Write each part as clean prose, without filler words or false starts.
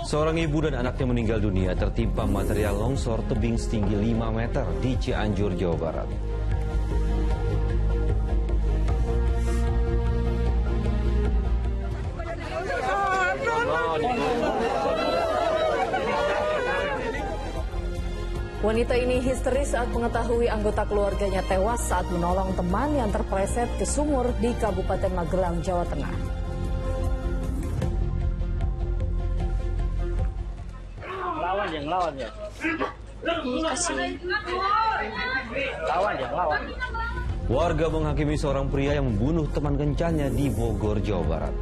Seorang ibu dan anaknya meninggal dunia tertimpa material longsor tebing setinggi 5 meter di Cianjur, Jawa Barat. Wanita ini histeris saat mengetahui anggota keluarganya tewas saat menolong teman yang terpleset ke sumur di Kabupaten Magelang, Jawa Tengah. Lawan ya. Warga menghakimi seorang pria yang membunuh teman kencannya di Bogor, Jawa Barat.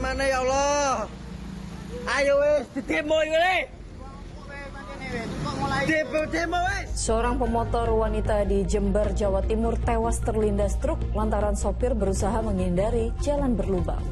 Mana ya Allah? Ayo wes, demo wes. Seorang pemotor wanita di Jember, Jawa Timur tewas terlindas truk lantaran sopir berusaha menghindari jalan berlubang.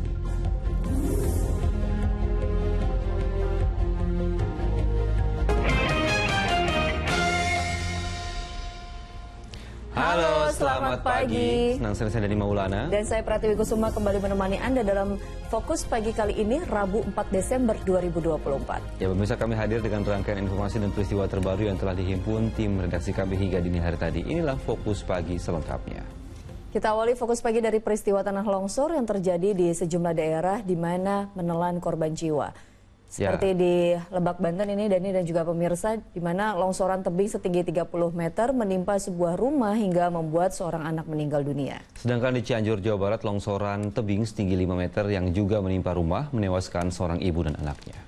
Halo, selamat pagi. Senang sekali saya Dani Maulana. Dan saya Pratiwi Kusuma kembali menemani Anda dalam Fokus Pagi kali ini, Rabu 4 Desember 2024. Ya, pemirsa, kami hadir dengan rangkaian informasi dan peristiwa terbaru yang telah dihimpun tim redaksi kami hingga dini hari tadi. Inilah Fokus Pagi selengkapnya. Kita awali Fokus Pagi dari peristiwa tanah longsor yang terjadi di sejumlah daerah di mana menelan korban jiwa. Seperti di Lebak, Banten ini, Dani dan juga pemirsa, di mana longsoran tebing setinggi 30 meter menimpa sebuah rumah hingga membuat seorang anak meninggal dunia. Sedangkan di Cianjur, Jawa Barat, longsoran tebing setinggi 5 meter yang juga menimpa rumah menewaskan seorang ibu dan anaknya.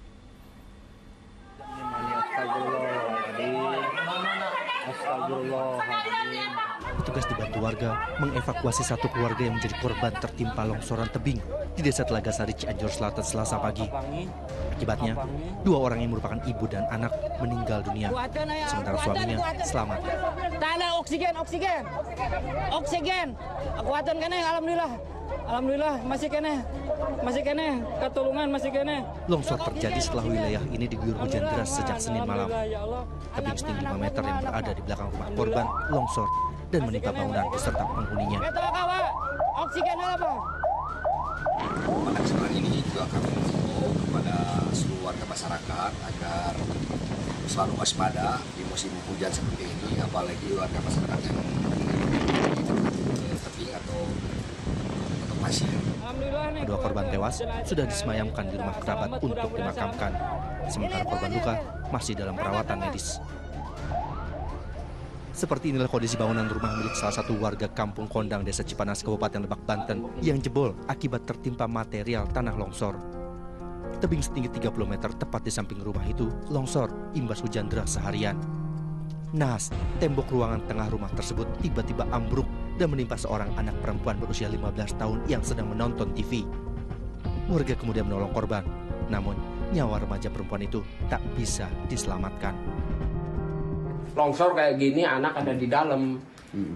Petugas dibantu warga mengevakuasi satu keluarga yang menjadi korban tertimpa longsoran tebing di Desa Telagasari, Cianjur Selatan, Selasa pagi. Akibatnya, dua orang yang merupakan ibu dan anak meninggal dunia, sementara suaminya selamat. Tanda oksigen. Kekuatan kene, alhamdulillah masih kene, ketulungan masih kene. Longsor terjadi setelah wilayah ini diguyur hujan deras sejak Senin malam. Tebing setinggi 5 meter yang berada di belakang rumah korban longsor dan menimpa bangunan beserta penghuninya. Oksigen apa? Pada kesempatan ini juga kami mengimbau kepada seluruh warga masyarakat agar selalu waspada di musim hujan seperti ini, apalagi warga masyarakat yang tebing atau pasir. Kedua korban tewas sudah disemayamkan di rumah kerabat untuk dimakamkan, sementara korban luka masih dalam perawatan medis. Seperti inilah kondisi bangunan rumah milik salah satu warga Kampung Kondang, Desa Cipanas, Kabupaten Lebak, Banten, yang jebol akibat tertimpa material tanah longsor. Tebing setinggi 30 meter tepat di samping rumah itu longsor imbas hujan deras seharian. Naas, tembok ruangan tengah rumah tersebut tiba-tiba ambruk dan menimpa seorang anak perempuan berusia 15 tahun yang sedang menonton TV. Warga kemudian menolong korban, namun nyawa remaja perempuan itu tak bisa diselamatkan. Longsor kayak gini, anak ada di dalam,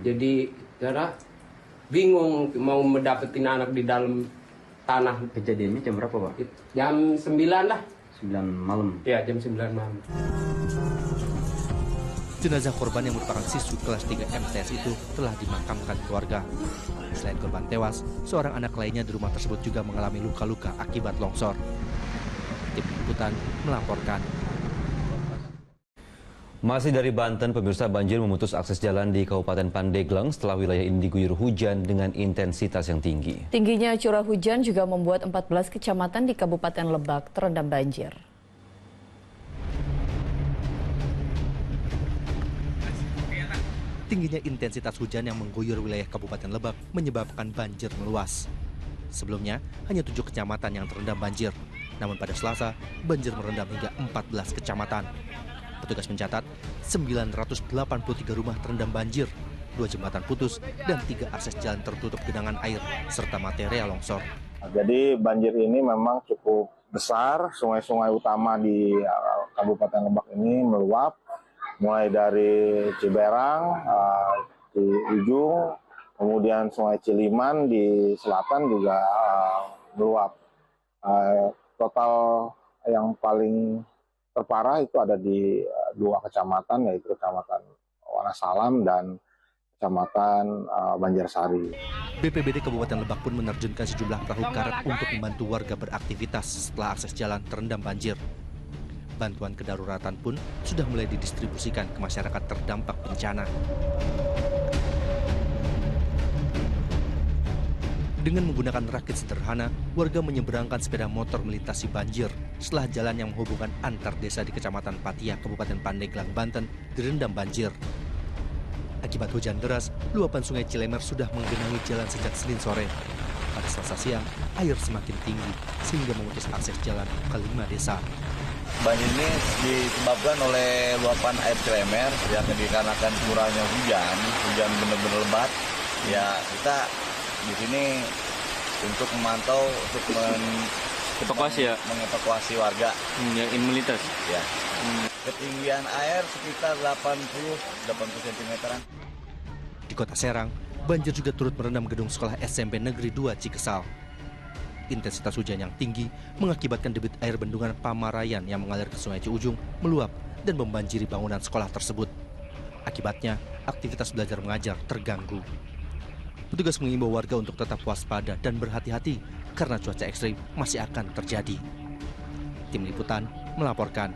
jadi cara bingung mau mendapetin anak di dalam tanah. Kejadiannya jam berapa, Pak? Jam 9 lah. 9 malam? Ya, jam 9 malam. Jenazah korban yang merupakan siswi kelas 3 MTS itu telah dimakamkan keluarga. Selain korban tewas, seorang anak lainnya di rumah tersebut juga mengalami luka-luka akibat longsor. Tim Liputan melaporkan. Masih dari Banten, pemirsa, banjir memutus akses jalan di Kabupaten Pandeglang setelah wilayah ini diguyur hujan dengan intensitas yang tinggi. Tingginya curah hujan juga membuat 14 kecamatan di Kabupaten Lebak terendam banjir. Tingginya intensitas hujan yang mengguyur wilayah Kabupaten Lebak menyebabkan banjir meluas. Sebelumnya, hanya 7 kecamatan yang terendam banjir. Namun pada Selasa, banjir merendam hingga 14 kecamatan. Petugas mencatat 983 rumah terendam banjir, 2 jembatan putus, dan 3 akses jalan tertutup genangan air, serta material longsor. Jadi banjir ini memang cukup besar, sungai-sungai utama di Kabupaten Lebak ini meluap, mulai dari Ciberang, di ujung, kemudian Sungai Ciliman di selatan juga meluap. Total yang paling terparah itu ada di 2 kecamatan, yaitu Kecamatan Wonosalam dan Kecamatan Banjarsari. BPBD Kabupaten Lebak pun menerjunkan sejumlah perahu karet untuk membantu warga beraktivitas setelah akses jalan terendam banjir. Bantuan kedaruratan pun sudah mulai didistribusikan ke masyarakat terdampak bencana. Dengan menggunakan rakit sederhana, warga menyeberangkan sepeda motor melintasi banjir setelah jalan yang menghubungkan antar desa di Kecamatan Patia, Kabupaten Pandeglang, Banten, direndam banjir. Akibat hujan deras, luapan Sungai Cilemer sudah menggenangi jalan sejak Senin sore. Pada Selasa siang, air semakin tinggi sehingga memutus akses jalan ke 5 desa. Banjir ini disebabkan oleh luapan air Cilemer yang dikarenakan kurangnya hujan benar-benar lebat. Ya, kita di sini untuk memantau, untuk mengevakuasi warga yang ingin melintas. Ya. Ketinggian air sekitar 80 cm. Di Kota Serang, banjir juga turut merendam gedung sekolah SMP Negeri 2 Cikesal. Intensitas hujan yang tinggi mengakibatkan debit air bendungan Pamarayan yang mengalir ke Sungai Ciujung meluap dan membanjiri bangunan sekolah tersebut. Akibatnya, aktivitas belajar mengajar terganggu. Petugas mengimbau warga untuk tetap waspada dan berhati-hati karena cuaca ekstrim masih akan terjadi. Tim Liputan melaporkan.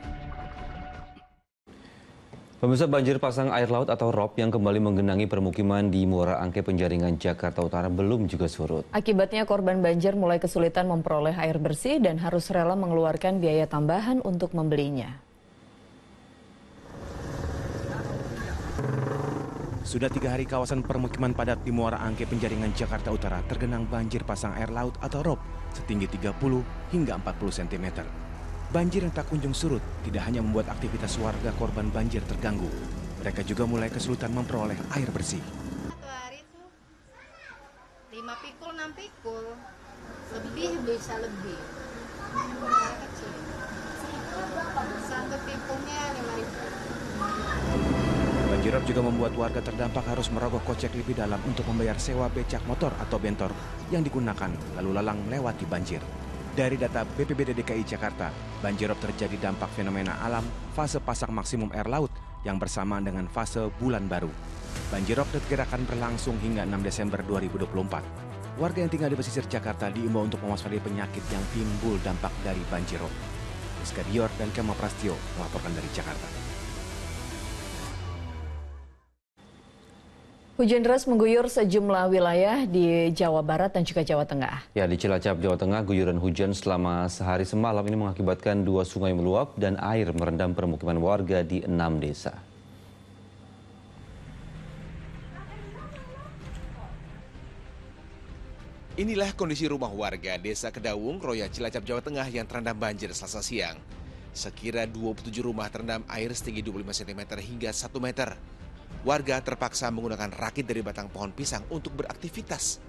Pemirsa, banjir pasang air laut atau ROP yang kembali menggenangi permukiman di Muara Angke Penjaringan, Jakarta Utara belum juga surut. Akibatnya korban banjir mulai kesulitan memperoleh air bersih dan harus rela mengeluarkan biaya tambahan untuk membelinya. Sudah 3 hari kawasan permukiman padat di Muara Angke Penjaringan, Jakarta Utara tergenang banjir pasang air laut atau ROP setinggi 30 hingga 40 cm. Banjir yang tak kunjung surut tidak hanya membuat aktivitas warga korban banjir terganggu. Mereka juga mulai kesulitan memperoleh air bersih. Satu hari itu 5 pikul, 6 pikul. Lebih bisa lebih. Kecil. Satu pikulnya 5.000. Banjirop juga membuat warga terdampak harus merogoh kocek lebih dalam untuk membayar sewa becak motor atau bentor yang digunakan lalu lalang melewati banjir. Dari data BPBD DKI Jakarta, banjirop terjadi dampak fenomena alam fase pasang maksimum air laut yang bersamaan dengan fase bulan baru. Banjirop diperkirakan berlangsung hingga 6 Desember 2024. Warga yang tinggal di pesisir Jakarta diimbau untuk mewaspadai penyakit yang timbul dampak dari banjirop. Rizka Dior dan Kema Prastio melaporkan dari Jakarta. Hujan deras mengguyur sejumlah wilayah di Jawa Barat dan juga Jawa Tengah. Ya, di Cilacap, Jawa Tengah, guyuran hujan selama sehari semalam ini mengakibatkan 2 sungai meluap dan air merendam permukiman warga di 6 desa. Inilah kondisi rumah warga Desa Kedawung, Roya, Cilacap, Jawa Tengah yang terendam banjir Selasa siang. Sekira 27 rumah terendam air setinggi 25 cm hingga 1 meter. Warga terpaksa menggunakan rakit dari batang pohon pisang untuk beraktivitas.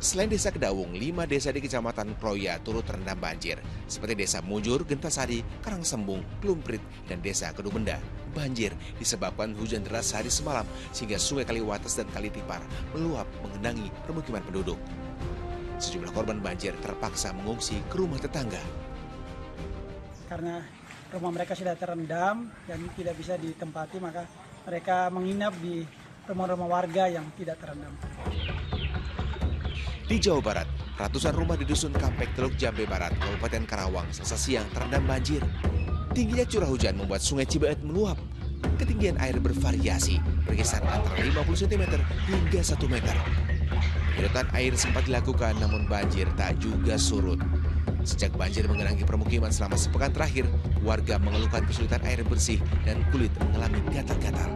Selain Desa Kedawung, 5 desa di Kecamatan Proya turut terendam banjir, seperti Desa Mujur, Gentasari, Karangsembung, Klumprit, dan Desa Kedubenda. Banjir disebabkan hujan deras sehari semalam sehingga Sungai Kaliwates dan Kali Tipar meluap mengenangi permukiman penduduk. Sejumlah korban banjir terpaksa mengungsi ke rumah tetangga. Karena rumah mereka sudah terendam dan tidak bisa ditempati, maka mereka menginap di rumah-rumah warga yang tidak terendam. Di Jawa Barat, ratusan rumah di Dusun Kampek, Teluk Jambe Barat, Kabupaten Karawang, Selasa siang terendam banjir. Tingginya curah hujan membuat Sungai Cibeet meluap. Ketinggian air bervariasi, berkisar antara 50 cm hingga 1 meter. Penyedotan air sempat dilakukan, namun banjir tak juga surut. Sejak banjir menggenangi permukiman selama sepekan terakhir, warga mengeluhkan kesulitan air bersih dan kulit mengalami gatal-gatal.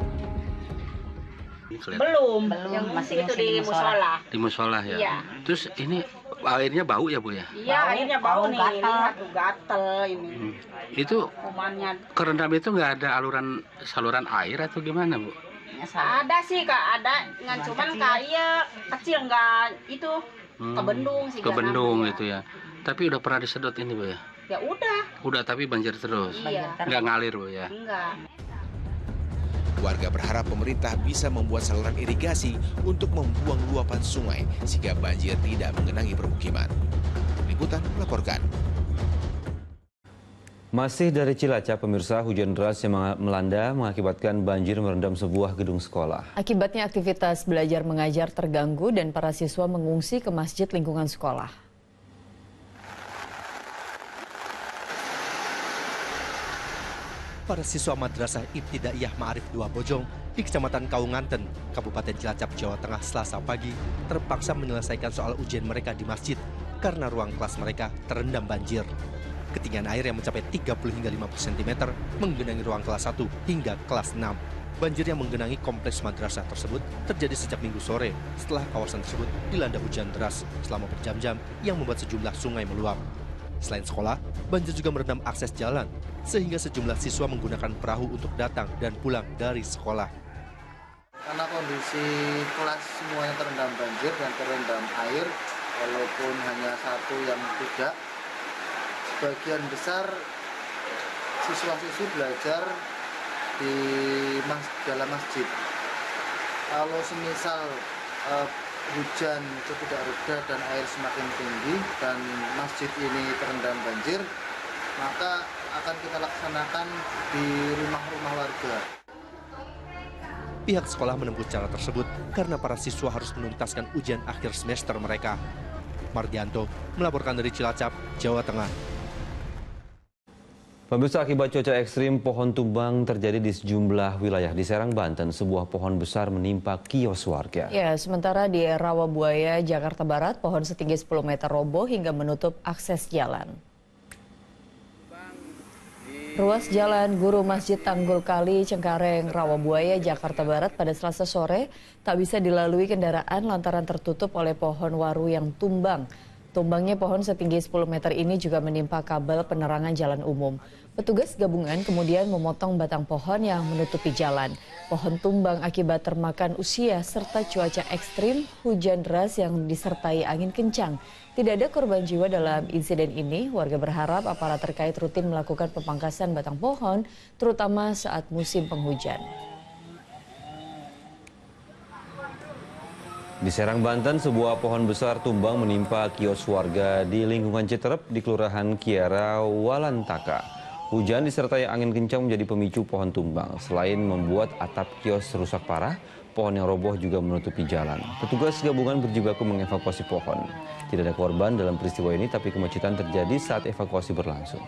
Belum, masih itu di musola. Di musola ya? Iya. Terus ini airnya bau ya Bu ya? Iya, airnya bau nih, lihat gatel ini. Itu kumannya. Kerendam itu nggak ada saluran air atau gimana Bu? Ada sih Kak, ada, cuman kayak kecil nggak itu, kebendung sih. Kebendung itu ya. Tapi udah pernah disedot ini Bu ya? Ya udah. Udah, tapi banjir terus? Iya. Nggak ngalir Bu ya? Enggak. Warga berharap pemerintah bisa membuat saluran irigasi untuk membuang luapan sungai sehingga banjir tidak menggenangi permukiman. Liputan melaporkan. Masih dari Cilacap, pemirsa, hujan deras yang melanda mengakibatkan banjir merendam sebuah gedung sekolah. Akibatnya aktivitas belajar mengajar terganggu dan para siswa mengungsi ke masjid lingkungan sekolah. Para siswa Madrasah Ibtidaiyah Ma'arif 2 Bojong di Kecamatan Kaunganten, Kabupaten Cilacap, Jawa Tengah, Selasa pagi terpaksa menyelesaikan soal ujian mereka di masjid karena ruang kelas mereka terendam banjir. Ketinggian air yang mencapai 30 hingga 50 cm menggenangi ruang kelas 1 hingga kelas 6. Banjir yang menggenangi kompleks madrasah tersebut terjadi sejak Minggu sore setelah kawasan tersebut dilanda hujan deras selama berjam-jam yang membuat sejumlah sungai meluap. Selain sekolah, banjir juga merendam akses jalan sehingga sejumlah siswa menggunakan perahu untuk datang dan pulang dari sekolah. Karena kondisi kelas semuanya terendam banjir dan terendam air, walaupun hanya satu yang tidak, sebagian besar siswa-siswi belajar di dalam masjid. Kalau semisal hujan itu tidak reda dan air semakin tinggi dan masjid ini terendam banjir, maka akan kita laksanakan di rumah-rumah warga. Pihak sekolah menempuh cara tersebut karena para siswa harus menuntaskan ujian akhir semester mereka. Mardianto melaporkan dari Cilacap, Jawa Tengah. Pemirsa, akibat cuaca ekstrim, pohon tumbang terjadi di sejumlah wilayah. Di Serang, Banten, sebuah pohon besar menimpa kios warga. Ya, sementara di Rawabuaya, Jakarta Barat, pohon setinggi 10 meter roboh hingga menutup akses jalan. Ruas jalan Guru Masjid Tanggul Kali, Cengkareng, Rawabuaya, Jakarta Barat pada Selasa sore tak bisa dilalui kendaraan lantaran tertutup oleh pohon waru yang tumbang. Tumbangnya pohon setinggi 10 meter ini juga menimpa kabel penerangan jalan umum. Petugas gabungan kemudian memotong batang pohon yang menutupi jalan. Pohon tumbang akibat termakan usia serta cuaca ekstrim, hujan deras yang disertai angin kencang. Tidak ada korban jiwa dalam insiden ini. Warga berharap aparat terkait rutin melakukan pemangkasan batang pohon, terutama saat musim penghujan. Di Serang, Banten, sebuah pohon besar tumbang menimpa kios warga di lingkungan Citerep di Kelurahan Kiara, Walantaka. Hujan disertai angin kencang menjadi pemicu pohon tumbang. Selain membuat atap kios rusak parah, pohon yang roboh juga menutupi jalan. Petugas gabungan berjibaku mengevakuasi pohon. Tidak ada korban dalam peristiwa ini, tapi kemacetan terjadi saat evakuasi berlangsung.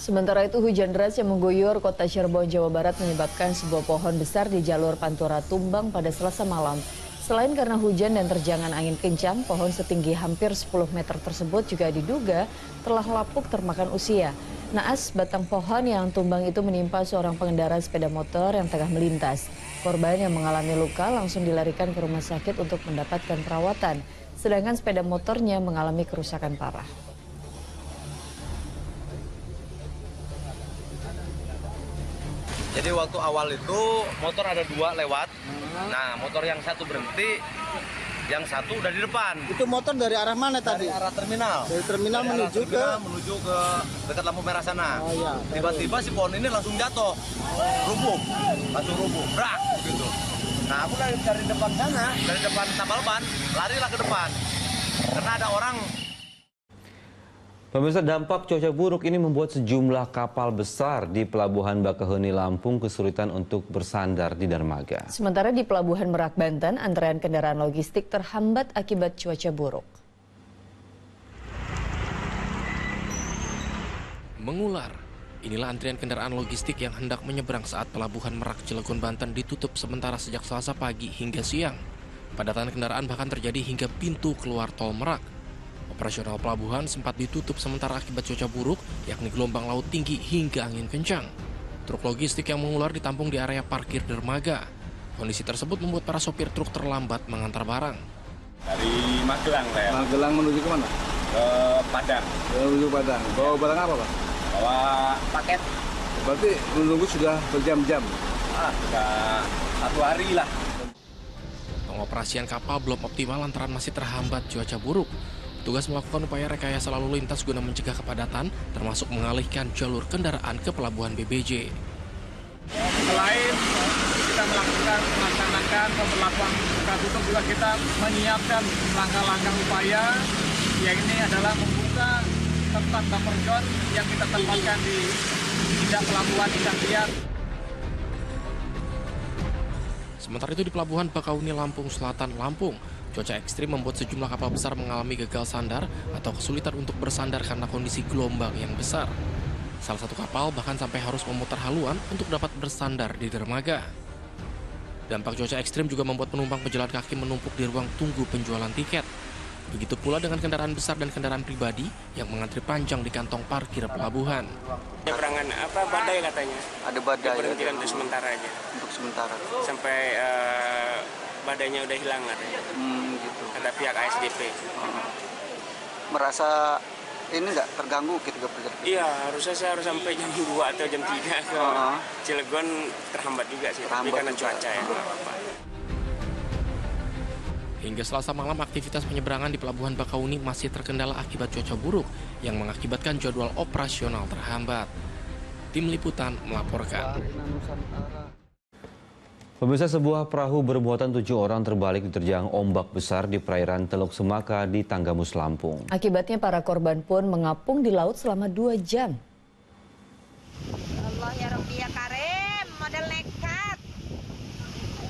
Sementara itu, hujan deras yang mengguyur kota Cirebon, Jawa Barat menyebabkan sebuah pohon besar di jalur Pantura tumbang pada Selasa malam. Selain karena hujan dan terjangan angin kencang, pohon setinggi hampir 10 meter tersebut juga diduga telah lapuk termakan usia. Naas batang pohon yang tumbang itu menimpa seorang pengendara sepeda motor yang tengah melintas. Korban yang mengalami luka langsung dilarikan ke rumah sakit untuk mendapatkan perawatan, sedangkan sepeda motornya mengalami kerusakan parah. Jadi waktu awal itu motor ada 2 lewat, nah motor yang satu berhenti, yang satu udah di depan. Itu motor dari arah mana tadi? Dari arah terminal. Dari terminal menuju ke dekat lampu merah sana. Oh, iya. Tiba-tiba si pohon ini langsung jatuh, langsung rubuh, brak gitu. Nah aku dari depan sana, dari depan tambal ban, larilah ke depan, karena ada orang. Pemirsa, dampak cuaca buruk ini membuat sejumlah kapal besar di Pelabuhan Bakaheni, Lampung kesulitan untuk bersandar di dermaga. Sementara di Pelabuhan Merak, Banten, antrean kendaraan logistik terhambat akibat cuaca buruk. Mengular, inilah antrian kendaraan logistik yang hendak menyeberang saat Pelabuhan Merak, Cilegon, Banten ditutup sementara sejak Selasa pagi hingga siang. Padatan kendaraan bahkan terjadi hingga pintu keluar tol Merak. Operasional pelabuhan sempat ditutup sementara akibat cuaca buruk, yakni gelombang laut tinggi hingga angin kencang. Truk logistik yang mengular ditampung di area parkir dermaga. Kondisi tersebut membuat para sopir truk terlambat mengantar barang. Dari Magelang, saya. Magelang menuju ke mana? Ke Padang. Menuju Padang. Bawa barang apa, Pak? Bawa paket. Berarti menunggu sudah berjam-jam? Sudah 1 hari lah. Pengoperasian kapal belum optimal lantaran masih terhambat cuaca buruk. Tugas melakukan upaya rekayasa lalu lintas guna mencegah kepadatan, termasuk mengalihkan jalur kendaraan ke pelabuhan BBJ. Selain kita melakukan pemasangan melaksanakan pemberlakuan buka tutup juga kita menyiapkan langkah-langkah upaya, yang ini adalah membuka tempat buffer zone yang kita tempatkan di tidak pelabuhan Ikan Biak. Sementara itu di Pelabuhan Bakauni, Lampung Selatan, Lampung, cuaca ekstrim membuat sejumlah kapal besar mengalami gagal sandar atau kesulitan untuk bersandar karena kondisi gelombang yang besar. Salah satu kapal bahkan sampai harus memutar haluan untuk dapat bersandar di dermaga. Dampak cuaca ekstrim juga membuat penumpang pejalan kaki menumpuk di ruang tunggu penjualan tiket. Begitu pula dengan kendaraan besar dan kendaraan pribadi yang mengantri panjang di kantong parkir pelabuhan. Penyeberangan badai katanya. Ada badai. Diberhentikan untuk sementara aja. Untuk sementara. Sampai badainya udah hilang katanya. Gitu. Kata pihak ASDP. Merasa ini nggak terganggu ketika perjalanan? Iya, harusnya saya harus sampai jam 2 atau jam 3 ke Cilegon, terhambat juga sih, tapi karena cuaca ya. Hingga Selasa malam, aktivitas penyeberangan di Pelabuhan Bakauni masih terkendala akibat cuaca buruk yang mengakibatkan jadwal operasional terhambat. Tim Liputan melaporkan. Pemirsa, sebuah perahu bermuatan 7 orang terbalik diterjang ombak besar di perairan Teluk Semaka di Tanggamus, Lampung. Akibatnya para korban pun mengapung di laut selama 2 jam. Allah ya Rabbi ya Karim, model nekat.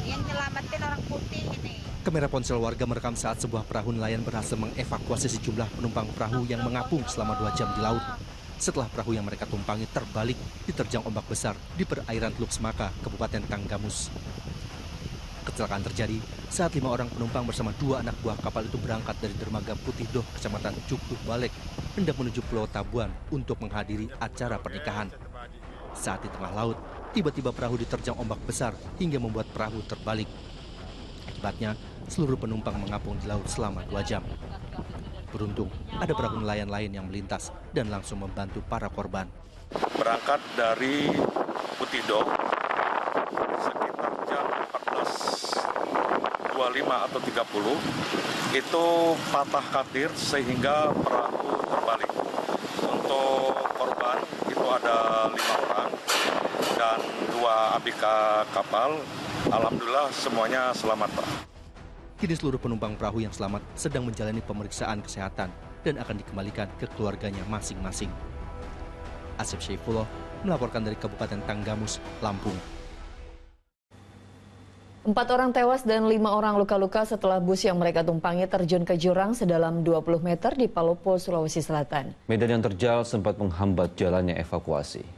Yang nyelamatin orang putih ini. Kamera ponsel warga merekam saat sebuah perahu nelayan berhasil mengevakuasi sejumlah penumpang perahu yang mengapung selama 2 jam di laut. Setelah perahu yang mereka tumpangi terbalik diterjang ombak besar di perairan Teluk Semaka, Kabupaten Tanggamus. Kecelakaan terjadi saat 5 orang penumpang bersama 2 anak buah kapal itu berangkat dari dermaga Putih Doh, Kecamatan Cukduh Balek, hendak menuju Pulau Tabuan untuk menghadiri acara pernikahan. Saat di tengah laut, tiba-tiba perahu diterjang ombak besar hingga membuat perahu terbalik. Akibatnya, seluruh penumpang mengapung di laut selama 2 jam. Beruntung, ada perahu nelayan lain yang melintas dan langsung membantu para korban. Berangkat dari Putih Doh sekitar jam 14.25 atau 30, itu patah katir sehingga perahu terbalik. Untuk korban itu ada 5 orang dan 2 ABK kapal. Alhamdulillah semuanya selamat, Pak. Kini seluruh penumpang perahu yang selamat sedang menjalani pemeriksaan kesehatan dan akan dikembalikan ke keluarganya masing-masing. Asep Syaifullah melaporkan dari Kabupaten Tanggamus, Lampung. 4 orang tewas dan 5 orang luka-luka setelah bus yang mereka tumpangi terjun ke jurang sedalam 20 meter di Palopo, Sulawesi Selatan. Medan yang terjal sempat menghambat jalannya evakuasi.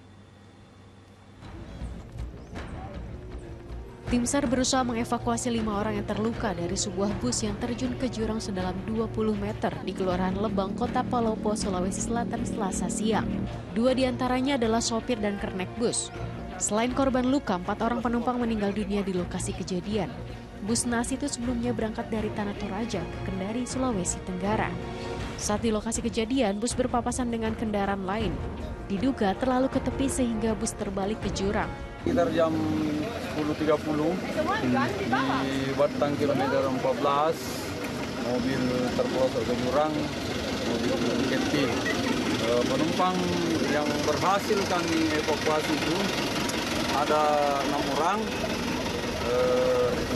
Tim SAR berusaha mengevakuasi 5 orang yang terluka dari sebuah bus yang terjun ke jurang sedalam 20 meter di Kelurahan Lebang, Kota Palopo, Sulawesi Selatan, Selasa siang. 2 diantaranya adalah sopir dan kernek bus. Selain korban luka, 4 orang penumpang meninggal dunia di lokasi kejadian. Bus NAS itu sebelumnya berangkat dari Tanah Toraja ke Kendari, Sulawesi Tenggara. Saat di lokasi kejadian, bus berpapasan dengan kendaraan lain. Diduga terlalu ke tepi sehingga bus terbalik ke jurang. Sekitar jam 10.30 di Batang kilometer 14, mobil terpelosok ke jurang, mobil Ketty. Penumpang yang berhasil kami evakuasi itu ada 6 orang.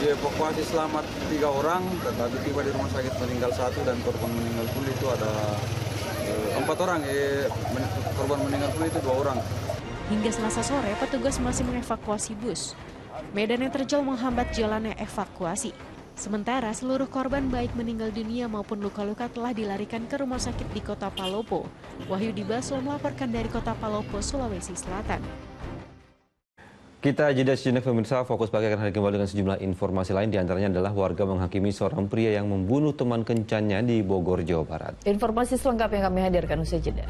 Dievakuasi selamat 3 orang, tetapi tiba di rumah sakit meninggal 1 dan korban meninggal pun itu ada 4 orang. Korban meninggal pun itu 2 orang. Hingga Selasa sore, petugas masih mengevakuasi bus. Medan yang terjal menghambat jalannya evakuasi. Sementara seluruh korban baik meninggal dunia maupun luka-luka telah dilarikan ke rumah sakit di Kota Palopo. Wahyudi Baso melaporkan dari Kota Palopo, Sulawesi Selatan. Kita jeda sejenak, pemirsa. Fokus Pagi akan hadir kembali dengan sejumlah informasi lain. Di antaranya adalah warga menghakimi seorang pria yang membunuh teman kencannya di Bogor, Jawa Barat. Informasi selengkapnya kami hadirkan usai jeda.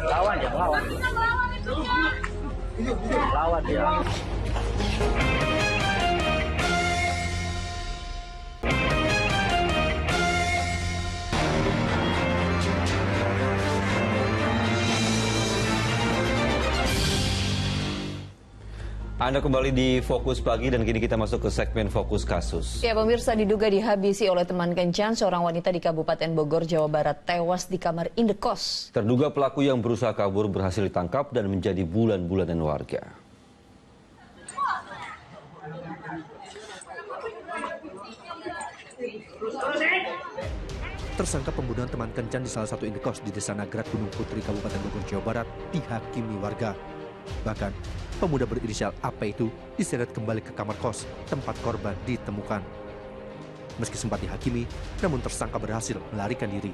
Lawan ya, lawan. Lawan ya. Anda kembali di Fokus Pagi dan kini kita masuk ke segmen Fokus Kasus. Ya, pemirsa, diduga dihabisi oleh teman kencan, seorang wanita di Kabupaten Bogor, Jawa Barat tewas di kamar indekos. Terduga pelaku yang berusaha kabur berhasil ditangkap dan menjadi bulan-bulanan warga. tersangka pembunuhan teman kencan di salah satu indekos di Desa Nagrat, Gunung Putri, Kabupaten Bogor, Jawa Barat dihakimi warga. Bahkan, pemuda berinisial AP itu diseret kembali ke kamar kos tempat korban ditemukan. Meski sempat dihakimi, namun tersangka berhasil melarikan diri.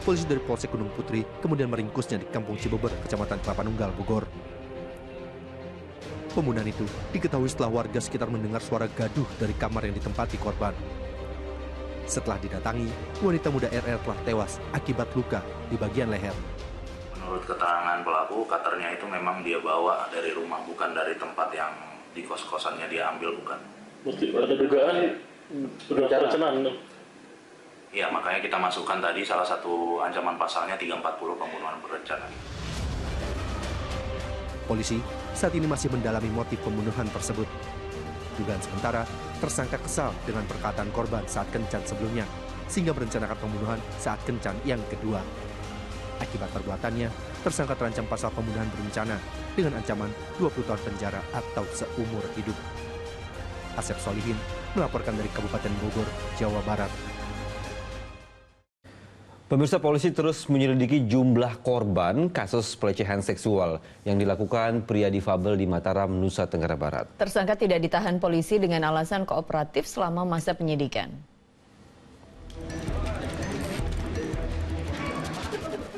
Polisi dari Polsek Gunung Putri kemudian meringkusnya di Kampung Cibeber, Kecamatan Kelapa Nunggal, Bogor. Pembunuhan itu diketahui setelah warga sekitar mendengar suara gaduh dari kamar yang ditempati korban. Setelah didatangi, wanita muda RR telah tewas akibat luka di bagian leher. Menurut keterangan pelaku, cutternya itu memang dia bawa dari rumah, bukan dari tempat yang di kos-kosannya dia ambil, bukan. Mesti ada dugaan perencanaan. Ya, makanya kita masukkan tadi salah satu ancaman pasalnya 340 pembunuhan berencana. Polisi saat ini masih mendalami motif pembunuhan tersebut. Dugaan sementara, tersangka kesal dengan perkataan korban saat kencan sebelumnya, sehingga merencanakan pembunuhan saat kencan yang kedua. Akibat perbuatannya, tersangka terancam pasal pembunuhan berencana dengan ancaman 20 tahun penjara atau seumur hidup. Asep Solihin melaporkan dari Kabupaten Bogor, Jawa Barat. Pemirsa, polisi terus menyelidiki jumlah korban kasus pelecehan seksual yang dilakukan pria difabel di Mataram, Nusa Tenggara Barat. Tersangka tidak ditahan polisi dengan alasan kooperatif selama masa penyidikan.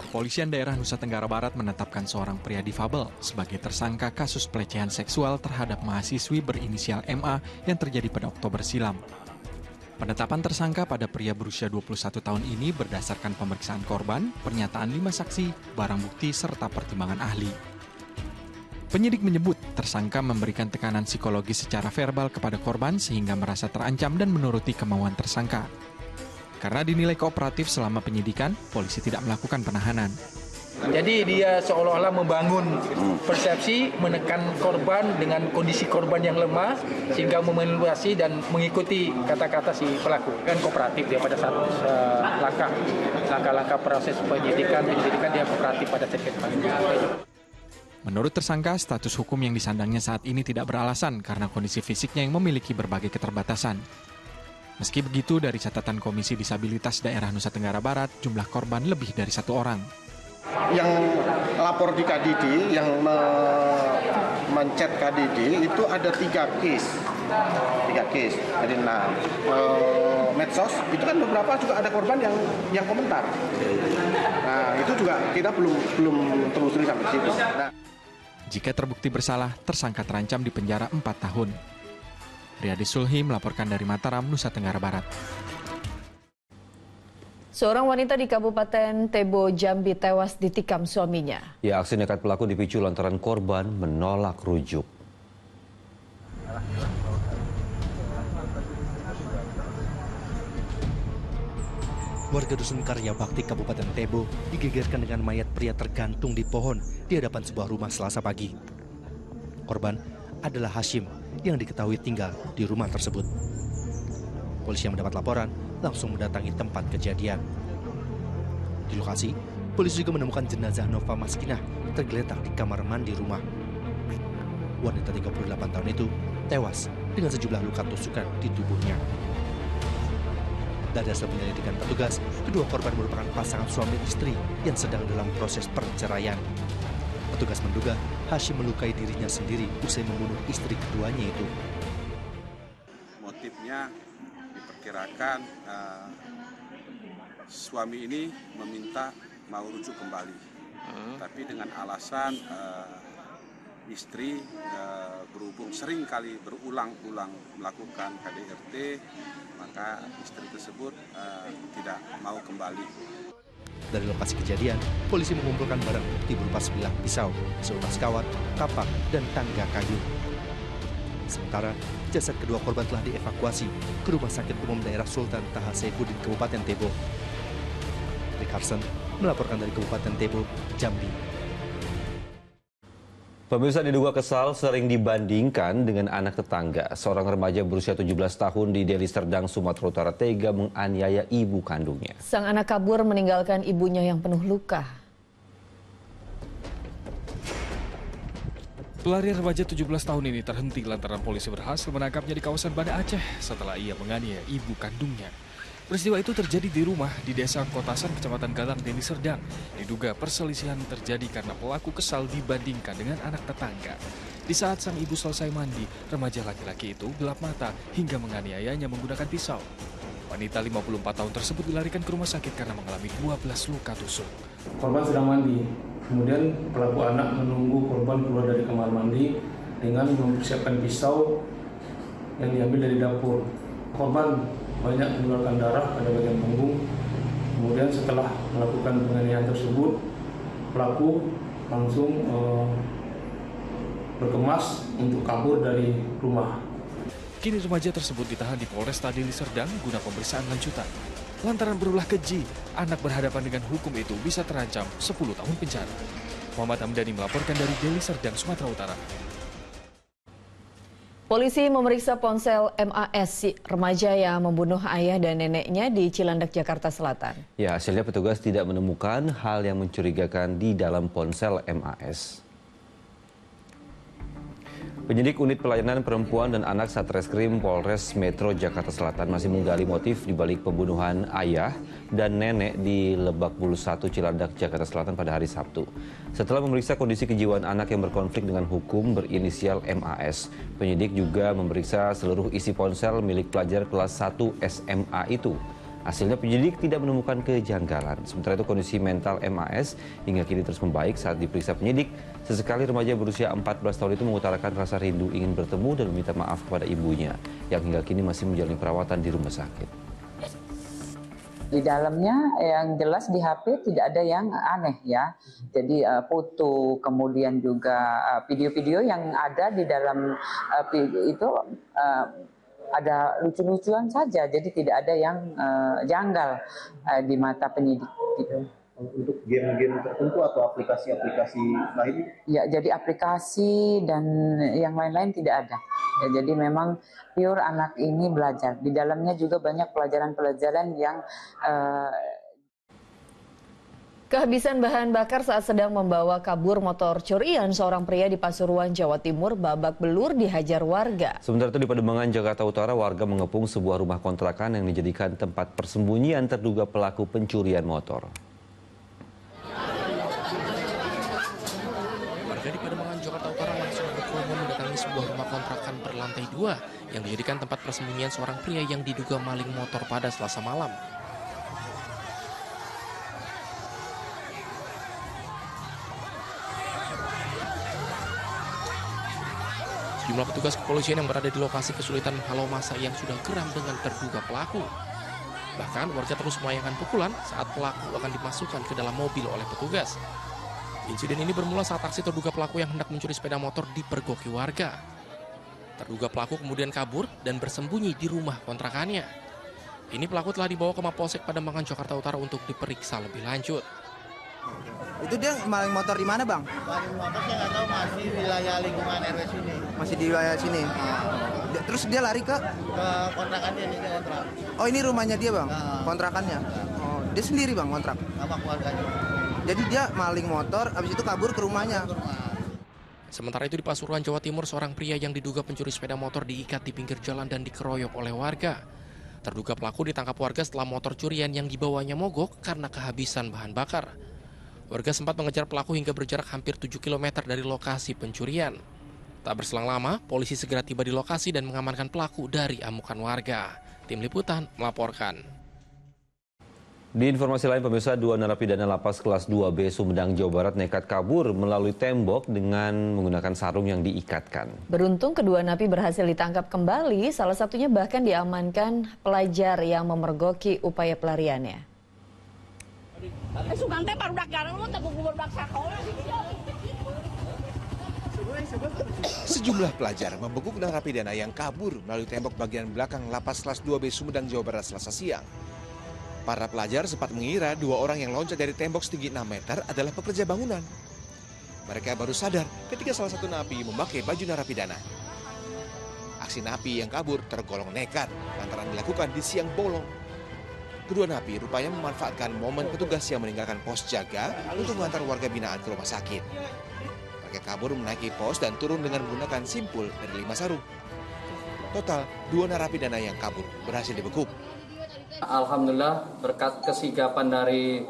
Kepolisian daerah Nusa Tenggara Barat menetapkan seorang pria difabel sebagai tersangka kasus pelecehan seksual terhadap mahasiswi berinisial MA yang terjadi pada Oktober silam. Penetapan tersangka pada pria berusia 21 tahun ini berdasarkan pemeriksaan korban, pernyataan 5 saksi, barang bukti, serta pertimbangan ahli. Penyidik menyebut tersangka memberikan tekanan psikologis secara verbal kepada korban sehingga merasa terancam dan menuruti kemauan tersangka. Karena dinilai kooperatif selama penyidikan, polisi tidak melakukan penahanan. Jadi dia seolah-olah membangun persepsi, menekan korban dengan kondisi korban yang lemah, sehingga memanipulasi dan mengikuti kata-kata si pelaku. Kan kooperatif dia pada saat langkah-langkah proses penyidikan dia kooperatif pada saat itu. Menurut tersangka, status hukum yang disandangnya saat ini tidak beralasan karena kondisi fisiknya yang memiliki berbagai keterbatasan. Meski begitu, dari catatan Komisi Disabilitas Daerah Nusa Tenggara Barat, jumlah korban lebih dari 1 orang. Yang lapor di KDD, yang mencet KDD itu ada 3 case. Jadi medsos itu kan beberapa juga ada korban yang komentar. Nah itu juga kita belum telusuri sampai situ. Nah. Jika terbukti bersalah, tersangka terancam di penjara 4 tahun. Riyadi Sulhi melaporkan dari Mataram, Nusa Tenggara Barat. Seorang wanita di Kabupaten Tebo, Jambi tewas ditikam suaminya. Ya, aksi nekat pelaku dipicu lantaran korban menolak rujuk. Warga Dusun Karya Bakti, Kabupaten Tebo, digegerkan dengan mayat pria tergantung di pohon di hadapan sebuah rumah Selasa pagi. Korban adalah Hashim yang diketahui tinggal di rumah tersebut. Polisi yang mendapat laporan langsung mendatangi tempat kejadian. Di lokasi, polisi juga menemukan jenazah Nova Maskinah tergeletak di kamar mandi rumah. Wanita 38 tahun itu tewas dengan sejumlah luka tusukan di tubuhnya. Dari hasil penyelidikan petugas, kedua korban merupakan pasangan suami istri yang sedang dalam proses perceraian. Petugas menduga Hashim melukai dirinya sendiri usai membunuh istri keduanya itu. Motifnya diperkirakan suami ini meminta mau rujuk kembali, tapi dengan alasan istri berhubung sering kali berulang-ulang melakukan KDRT, maka istri tersebut tidak mau kembali. Dari lokasi kejadian, polisi mengumpulkan barang bukti berupa sebilah pisau, seutas kawat, kapak, dan tangga kayu. Sementara, jasad kedua korban telah dievakuasi ke Rumah Sakit Umum Daerah Sultan Taha Saifuddin, Kabupaten Tebo. Rick Carson melaporkan dari Kabupaten Tebo, Jambi. Pemirsa, diduga kesal sering dibandingkan dengan anak tetangga. Seorang remaja berusia 17 tahun di Deli Serdang, Sumatera Utara tega menganiaya ibu kandungnya. Sang anak kabur meninggalkan ibunya yang penuh luka. Pelarian remaja 17 tahun ini terhenti lantaran polisi berhasil menangkapnya di kawasan Banda Aceh setelah ia menganiaya ibu kandungnya. Peristiwa itu terjadi di rumah di Desa Kotasan, Kecamatan Galang, Deli Serdang. Diduga perselisihan terjadi karena pelaku kesal dibandingkan dengan anak tetangga. Di saat sang ibu selesai mandi, remaja laki-laki itu gelap mata hingga menganiayanya menggunakan pisau. Wanita 54 tahun tersebut dilarikan ke rumah sakit karena mengalami 12 luka tusuk. Korban sedang mandi, kemudian pelaku anak menunggu korban keluar dari kamar mandi dengan mempersiapkan pisau yang diambil dari dapur. Korban banyak mengeluarkan darah pada bagian punggung. Kemudian setelah melakukan penganiayaan tersebut, pelaku langsung berkemas untuk kabur dari rumah. Kini remaja tersebut ditahan di Polresta Deli Serdang guna pemeriksaan lanjutan. Lantaran berulah keji, anak berhadapan dengan hukum itu bisa terancam 10 tahun penjara. Muhammad Hamdani melaporkan dari Deli Serdang, Sumatera Utara. Polisi memeriksa ponsel MAS, remaja yang membunuh ayah dan neneknya di Cilandak, Jakarta Selatan. Ya, hasilnya petugas tidak menemukan hal yang mencurigakan di dalam ponsel MAS. Penyidik Unit Pelayanan Perempuan dan Anak Satreskrim Polres Metro Jakarta Selatan masih menggali motif di balik pembunuhan ayah dan nenek di Lebak Bulus 1 Cilandak, Jakarta Selatan pada hari Sabtu. Setelah memeriksa kondisi kejiwaan anak yang berkonflik dengan hukum berinisial MAS, penyidik juga memeriksa seluruh isi ponsel milik pelajar kelas 1 SMA itu. Hasilnya penyidik tidak menemukan kejanggalan. Sementara itu kondisi mental MAS hingga kini terus membaik saat diperiksa penyidik. Sesekali remaja berusia 14 tahun itu mengutarakan rasa rindu ingin bertemu dan meminta maaf kepada ibunya yang hingga kini masih menjalani perawatan di rumah sakit. Di dalamnya yang jelas di HP tidak ada yang aneh ya. Jadi foto, kemudian juga video-video yang ada di dalam itu ada lucu-lucuan saja, jadi tidak ada yang janggal di mata penyidik gitu. Untuk game-game tertentu atau aplikasi-aplikasi lain? Ya, jadi aplikasi dan yang lain-lain tidak ada. Ya, jadi memang pure anak ini belajar. Di dalamnya juga banyak pelajaran-pelajaran yang kehabisan bahan bakar saat sedang membawa kabur motor curian seorang pria di Pasuruan, Jawa Timur babak belur dihajar warga. Sementara itu di Pademangan, Jakarta Utara, warga mengepung sebuah rumah kontrakan yang dijadikan tempat persembunyian terduga pelaku pencurian motor. Warga di Pademangan, Jakarta Utara langsung berkerumun mendatangi sebuah rumah kontrakan berlantai 2 yang dijadikan tempat persembunyian seorang pria yang diduga maling motor pada Selasa malam. Sejumlah petugas kepolisian yang berada di lokasi kesulitan menghalau massa yang sudah geram dengan terduga pelaku. Bahkan warga terus melayangkan pukulan saat pelaku akan dimasukkan ke dalam mobil oleh petugas. Insiden ini bermula saat aksi terduga pelaku yang hendak mencuri sepeda motor dipergoki warga. Terduga pelaku kemudian kabur dan bersembunyi di rumah kontrakannya. Kini pelaku telah dibawa ke Mapolsek Pademangan, Jakarta Utara untuk diperiksa lebih lanjut. Itu dia maling motor di mana, Bang? Maling motor saya nggak tahu, masih wilayah lingkungan RW sini. Masih di wilayah sini. Terus dia lari ke kontrakan dia, ini kontrak. Oh, ini rumahnya dia, Bang? Kontrakannya. Oh, dia sendiri, Bang, kontrak. Sama keluarganya. Jadi dia maling motor, habis itu kabur ke rumahnya. Sementara itu di Pasuruan, Jawa Timur, seorang pria yang diduga pencuri sepeda motor diikat di pinggir jalan dan dikeroyok oleh warga. Terduga pelaku ditangkap warga setelah motor curian yang dibawanya mogok karena kehabisan bahan bakar. Warga sempat mengejar pelaku hingga berjarak hampir 7 km dari lokasi pencurian. Tak berselang lama, polisi segera tiba di lokasi dan mengamankan pelaku dari amukan warga. Tim Liputan melaporkan. Di informasi lain, pemirsa, 2 narapidana lapas kelas 2B Sumedang, Jawa Barat nekat kabur melalui tembok dengan menggunakan sarung yang diikatkan. Beruntung kedua napi berhasil ditangkap kembali, salah satunya bahkan diamankan pelajar yang memergoki upaya pelariannya. Sejumlah pelajar membekuk narapidana yang kabur melalui tembok bagian belakang lapas kelas 2B Sumedang, Jawa Barat Selasa siang. Para pelajar sempat mengira 2 orang yang loncat dari tembok setinggi 6 meter adalah pekerja bangunan. Mereka baru sadar ketika salah satu napi memakai baju narapidana. Aksi napi yang kabur tergolong nekat lantaran dilakukan di siang bolong. Kedua napi rupanya memanfaatkan momen petugas yang meninggalkan pos jaga untuk mengantar warga binaan ke rumah sakit. Mereka kabur menaiki pos dan turun dengan menggunakan simpul dari 5 sarung. Total 2 narapidana yang kabur berhasil dibekuk. Alhamdulillah berkat kesigapan dari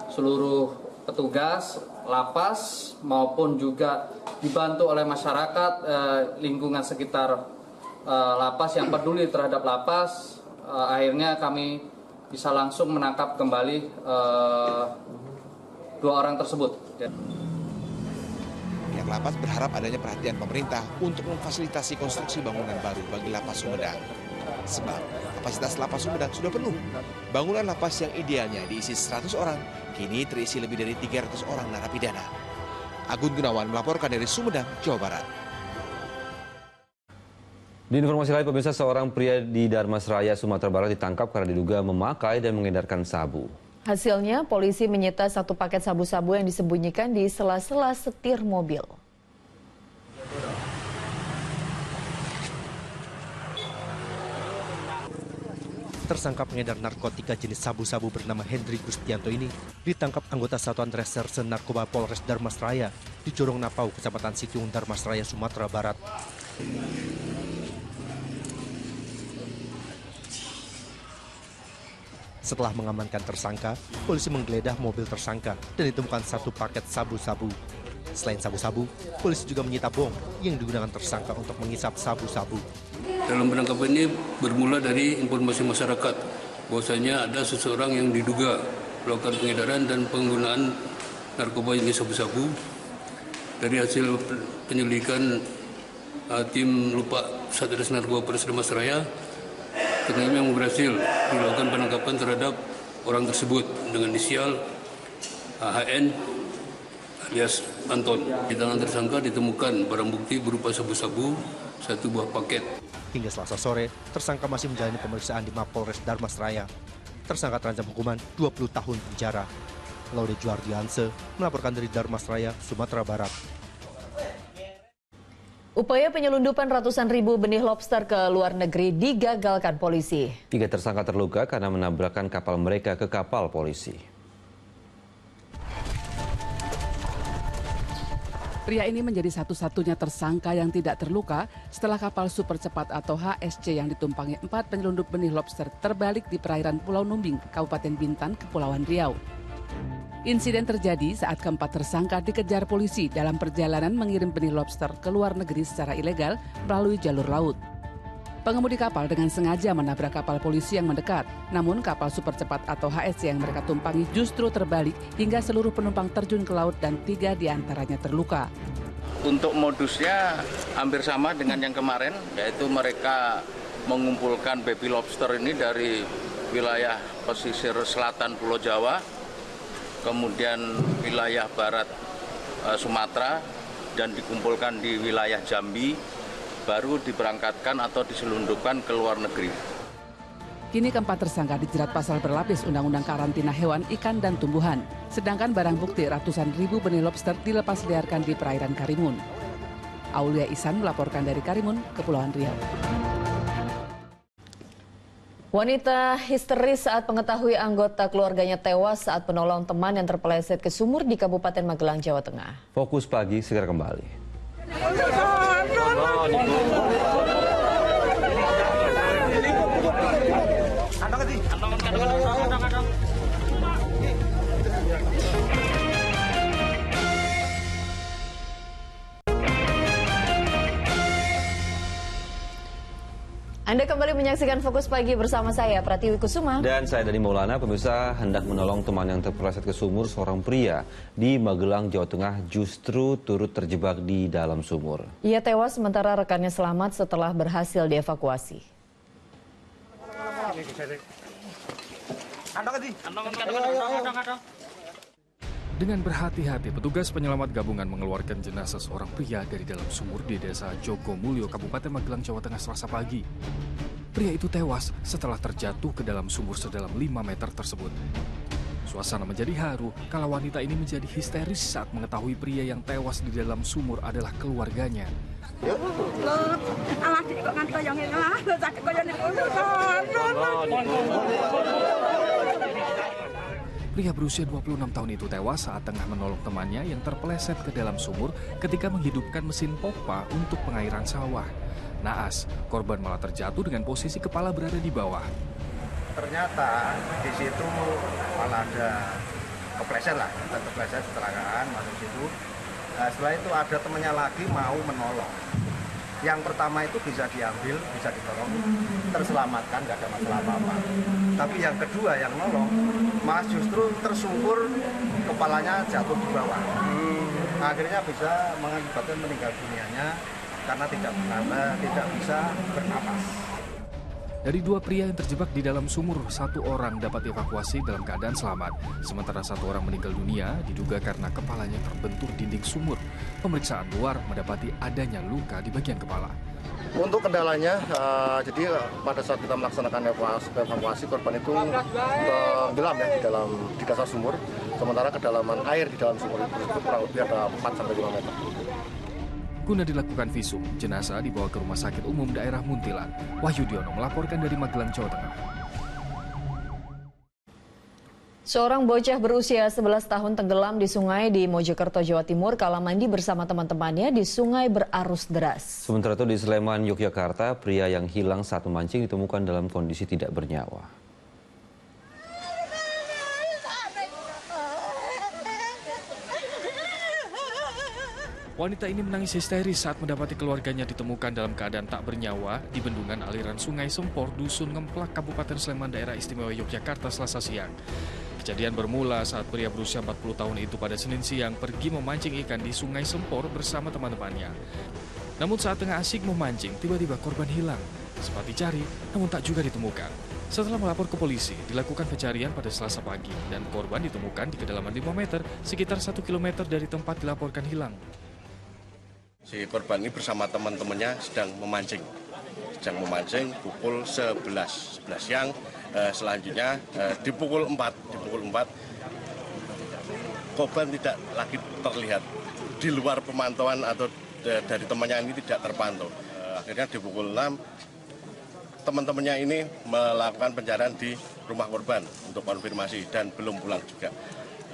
seluruh petugas lapas maupun juga dibantu oleh masyarakat lingkungan sekitar lapas yang peduli terhadap lapas, akhirnya kami bisa langsung menangkap kembali 2 orang tersebut. Pihak lapas berharap adanya perhatian pemerintah untuk memfasilitasi konstruksi bangunan baru bagi lapas Sumedang. Sebab kapasitas lapas Sumedang sudah penuh. Bangunan lapas yang idealnya diisi 100 orang, kini terisi lebih dari 300 orang narapidana. Agun Gunawan melaporkan dari Sumedang, Jawa Barat. Di informasi lain, pemirsa, seorang pria di Darmasraya, Sumatera Barat ditangkap karena diduga memakai dan mengedarkan sabu. Hasilnya, polisi menyita 1 paket sabu-sabu yang disembunyikan di sela-sela setir mobil. Tersangka pengedar narkotika jenis sabu-sabu bernama Hendri Gustianto ini ditangkap anggota Satuan Reserse Narkoba Polres Darmasraya di Jorong Napau, Kecamatan Situng, Darmasraya, Sumatera Barat. Setelah mengamankan tersangka, polisi menggeledah mobil tersangka dan ditemukan 1 paket sabu-sabu. Selain sabu-sabu, polisi juga menyita bom yang digunakan tersangka untuk mengisap sabu-sabu. Dalam penangkapan ini bermula dari informasi masyarakat bahwasanya ada seseorang yang diduga melakukan pengedaran dan penggunaan narkoba jenis sabu-sabu. Dari hasil penyelidikan tim Lupa Satres Narkoba Polres Darmasraya, ternyata memang berhasil dilakukan penangkapan terhadap orang tersebut dengan inisial HN alias Anton. Di tangan tersangka ditemukan barang bukti berupa sabu-sabu 1 buah paket. Hingga Selasa sore, tersangka masih menjalani pemeriksaan di Mapolres Darmasraya. Tersangka terancam hukuman 20 tahun penjara. Laude Juardianse melaporkan dari Darmasraya, Sumatera Barat. Upaya penyelundupan ratusan ribu benih lobster ke luar negeri digagalkan polisi. 3 tersangka terluka karena menabrakkan kapal mereka ke kapal polisi. Pria ini menjadi satu-satunya tersangka yang tidak terluka setelah kapal super cepat atau HSC yang ditumpangi 4 penyelundup benih lobster terbalik di perairan Pulau Numbing, Kabupaten Bintan, Kepulauan Riau. Insiden terjadi saat keempat tersangka dikejar polisi dalam perjalanan mengirim benih lobster ke luar negeri secara ilegal melalui jalur laut. Pengemudi kapal dengan sengaja menabrak kapal polisi yang mendekat. Namun kapal super cepat atau HSC yang mereka tumpangi justru terbalik hingga seluruh penumpang terjun ke laut dan 3 diantaranya terluka. Untuk modusnya hampir sama dengan yang kemarin, yaitu mereka mengumpulkan baby lobster ini dari wilayah pesisir selatan Pulau Jawa, kemudian wilayah barat Sumatera, dan dikumpulkan di wilayah Jambi, baru diberangkatkan atau diselundupkan ke luar negeri. Kini keempat tersangka dijerat pasal berlapis Undang-Undang Karantina Hewan, Ikan, dan Tumbuhan. Sedangkan barang bukti ratusan ribu benih lobster dilepas liarkan di perairan Karimun. Aulia Ihsan melaporkan dari Karimun, Kepulauan Riau. Wanita histeris saat mengetahui anggota keluarganya tewas saat menolong teman yang terpeleset ke sumur di Kabupaten Magelang, Jawa Tengah. Fokus Pagi segera kembali. Anda kembali menyaksikan Fokus Pagi bersama saya, Pratiwi Kusuma. Dan saya Dani Maulana. Pemirsa, hendak menolong teman yang terpeleset ke sumur, seorang pria di Magelang, Jawa Tengah justru turut terjebak di dalam sumur. Ia tewas sementara rekannya selamat setelah berhasil dievakuasi. Dengan berhati-hati, petugas penyelamat gabungan mengeluarkan jenazah seorang pria dari dalam sumur di desa Jogomulyo, Kabupaten Magelang, Jawa Tengah, Selasa pagi. Pria itu tewas setelah terjatuh ke dalam sumur sedalam 5 meter tersebut. Suasana menjadi haru kala wanita ini menjadi histeris saat mengetahui pria yang tewas di dalam sumur adalah keluarganya. Pria berusia 26 tahun itu tewas saat tengah menolong temannya yang terpeleset ke dalam sumur ketika menghidupkan mesin pompa untuk pengairan sawah. Naas, korban malah terjatuh dengan posisi kepala berada di bawah. ternyata di situ malah ada kepleset lah, kepleset kecelakaan masuk situ. Setelah itu ada temannya lagi mau menolong. Yang pertama itu bisa diambil, bisa ditolong, terselamatkan, nggak ada masalah apa-apa. Tapi yang kedua yang nolong, malah justru tersungkur, kepalanya jatuh di bawah. Akhirnya bisa mengakibatkan meninggal dunianya karena tidak bisa bernapas. Dari 2 pria yang terjebak di dalam sumur, 1 orang dapat dievakuasi dalam keadaan selamat. Sementara 1 orang meninggal dunia diduga karena kepalanya terbentur dinding sumur. Pemeriksaan luar mendapati adanya luka di bagian kepala. Untuk kendalanya, jadi pada saat kita melaksanakan evakuasi korban itu tenggelam ya di dasar sumur. Sementara kedalaman air di dalam sumur itu kurang lebih ada 4-5 meter. Guna dilakukan visum, jenazah dibawa ke Rumah Sakit Umum Daerah Muntilan. Wahyu Diono melaporkan dari Magelang, Jawa Tengah. Seorang bocah berusia 11 tahun tenggelam di sungai di Mojokerto, Jawa Timur kala mandi bersama teman-temannya di sungai berarus deras. Sementara itu di Sleman, Yogyakarta, pria yang hilang saat memancing ditemukan dalam kondisi tidak bernyawa. Wanita ini menangis histeris saat mendapati keluarganya ditemukan dalam keadaan tak bernyawa di bendungan aliran Sungai Sempor, Dusun Ngemplak, Kabupaten Sleman, Daerah Istimewa Yogyakarta, Selasa siang. Kejadian bermula saat pria berusia 40 tahun itu pada Senin siang pergi memancing ikan di Sungai Sempor bersama teman-temannya. Namun saat tengah asik memancing, tiba-tiba korban hilang. Sempat dicari, namun tak juga ditemukan. Setelah melapor ke polisi, dilakukan pencarian pada Selasa pagi dan korban ditemukan di kedalaman 5 meter, sekitar 1 km dari tempat dilaporkan hilang. Si korban ini bersama teman-temannya sedang memancing pukul 11 siang. Selanjutnya di pukul 4 korban tidak lagi terlihat di luar pemantauan atau dari temannya ini tidak terpantau. Akhirnya di pukul 6 teman-temannya ini melakukan pencarian di rumah korban untuk konfirmasi dan belum pulang juga.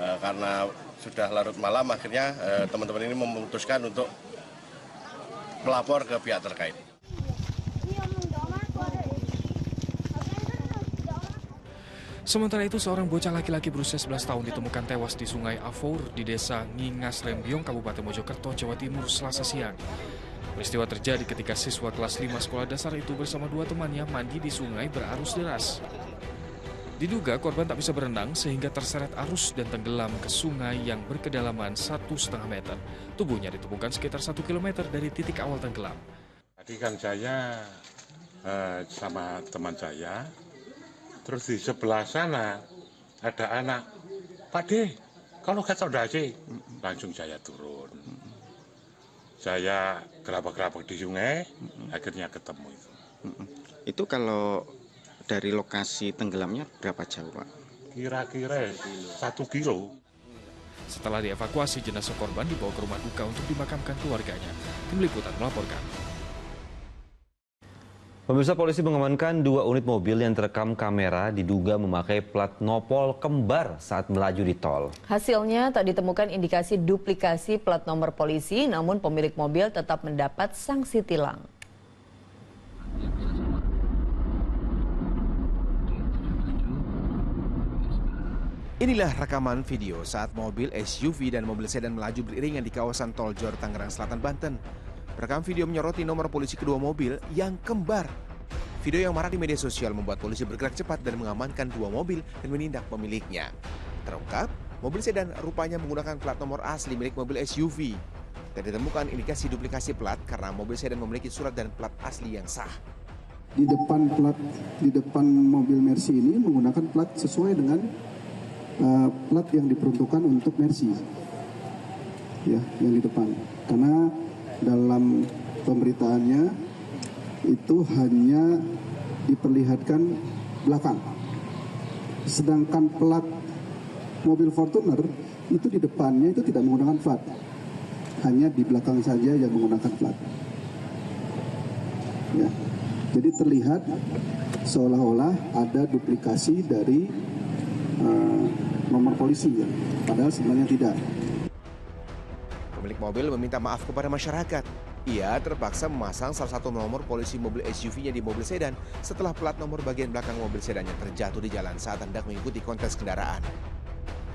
Karena sudah larut malam, akhirnya teman-teman ini memutuskan untuk melapor ke pihak terkait. Sementara itu, seorang bocah laki-laki berusia 11 tahun ditemukan tewas di Sungai Afour di Desa Ngingas Rembiong, Kabupaten Mojokerto, Jawa Timur, Selasa siang. Peristiwa terjadi ketika siswa kelas 5 sekolah dasar itu bersama 2 temannya mandi di sungai berarus deras. Diduga korban tak bisa berenang sehingga terseret arus dan tenggelam ke sungai yang berkedalaman 1,5 meter. Tubuhnya ditemukan sekitar 1 km dari titik awal tenggelam. Tadi kan saya sama teman saya, terus di sebelah sana ada anak, Pak De, kalau kata dasi, langsung saya turun. Saya gerabak-gerabak di sungai, akhirnya ketemu itu. Itu kalau dari lokasi tenggelamnya berapa jauh, Pak? Kira-kira 1 kilo. Setelah dievakuasi, jenazah korban dibawa ke rumah duka untuk dimakamkan keluarganya. Tim Liputan melaporkan. Pemirsa, polisi mengamankan 2 unit mobil yang terekam kamera diduga memakai plat nopol kembar saat melaju di tol. Hasilnya tak ditemukan indikasi duplikasi plat nomor polisi, namun pemilik mobil tetap mendapat sanksi tilang. Inilah rekaman video saat mobil SUV dan mobil sedan melaju beriringan di kawasan Tol Jor, Tangerang Selatan, Banten. Rekam video menyoroti nomor polisi kedua mobil yang kembar. Video yang marak di media sosial membuat polisi bergerak cepat dan mengamankan 2 mobil dan menindak pemiliknya. Terungkap, mobil sedan rupanya menggunakan plat nomor asli milik mobil SUV. Dan ditemukan indikasi duplikasi plat karena mobil sedan memiliki surat dan plat asli yang sah. Di depan mobil Mercy ini menggunakan plat sesuai dengan plat yang diperuntukkan untuk Mercy, ya, yang di depan. Karena dalam pemberitaannya itu hanya diperlihatkan belakang, sedangkan plat mobil Fortuner itu di depannya itu tidak menggunakan plat, hanya di belakang saja yang menggunakan plat. Ya, jadi terlihat seolah-olah ada duplikasi dari nomor polisi, ya, padahal sebenarnya tidak. Pemilik mobil meminta maaf kepada masyarakat. Ia terpaksa memasang salah satu nomor polisi mobil SUV-nya di mobil sedan setelah plat nomor bagian belakang mobil sedannya terjatuh di jalan saat hendak mengikuti kontes kendaraan.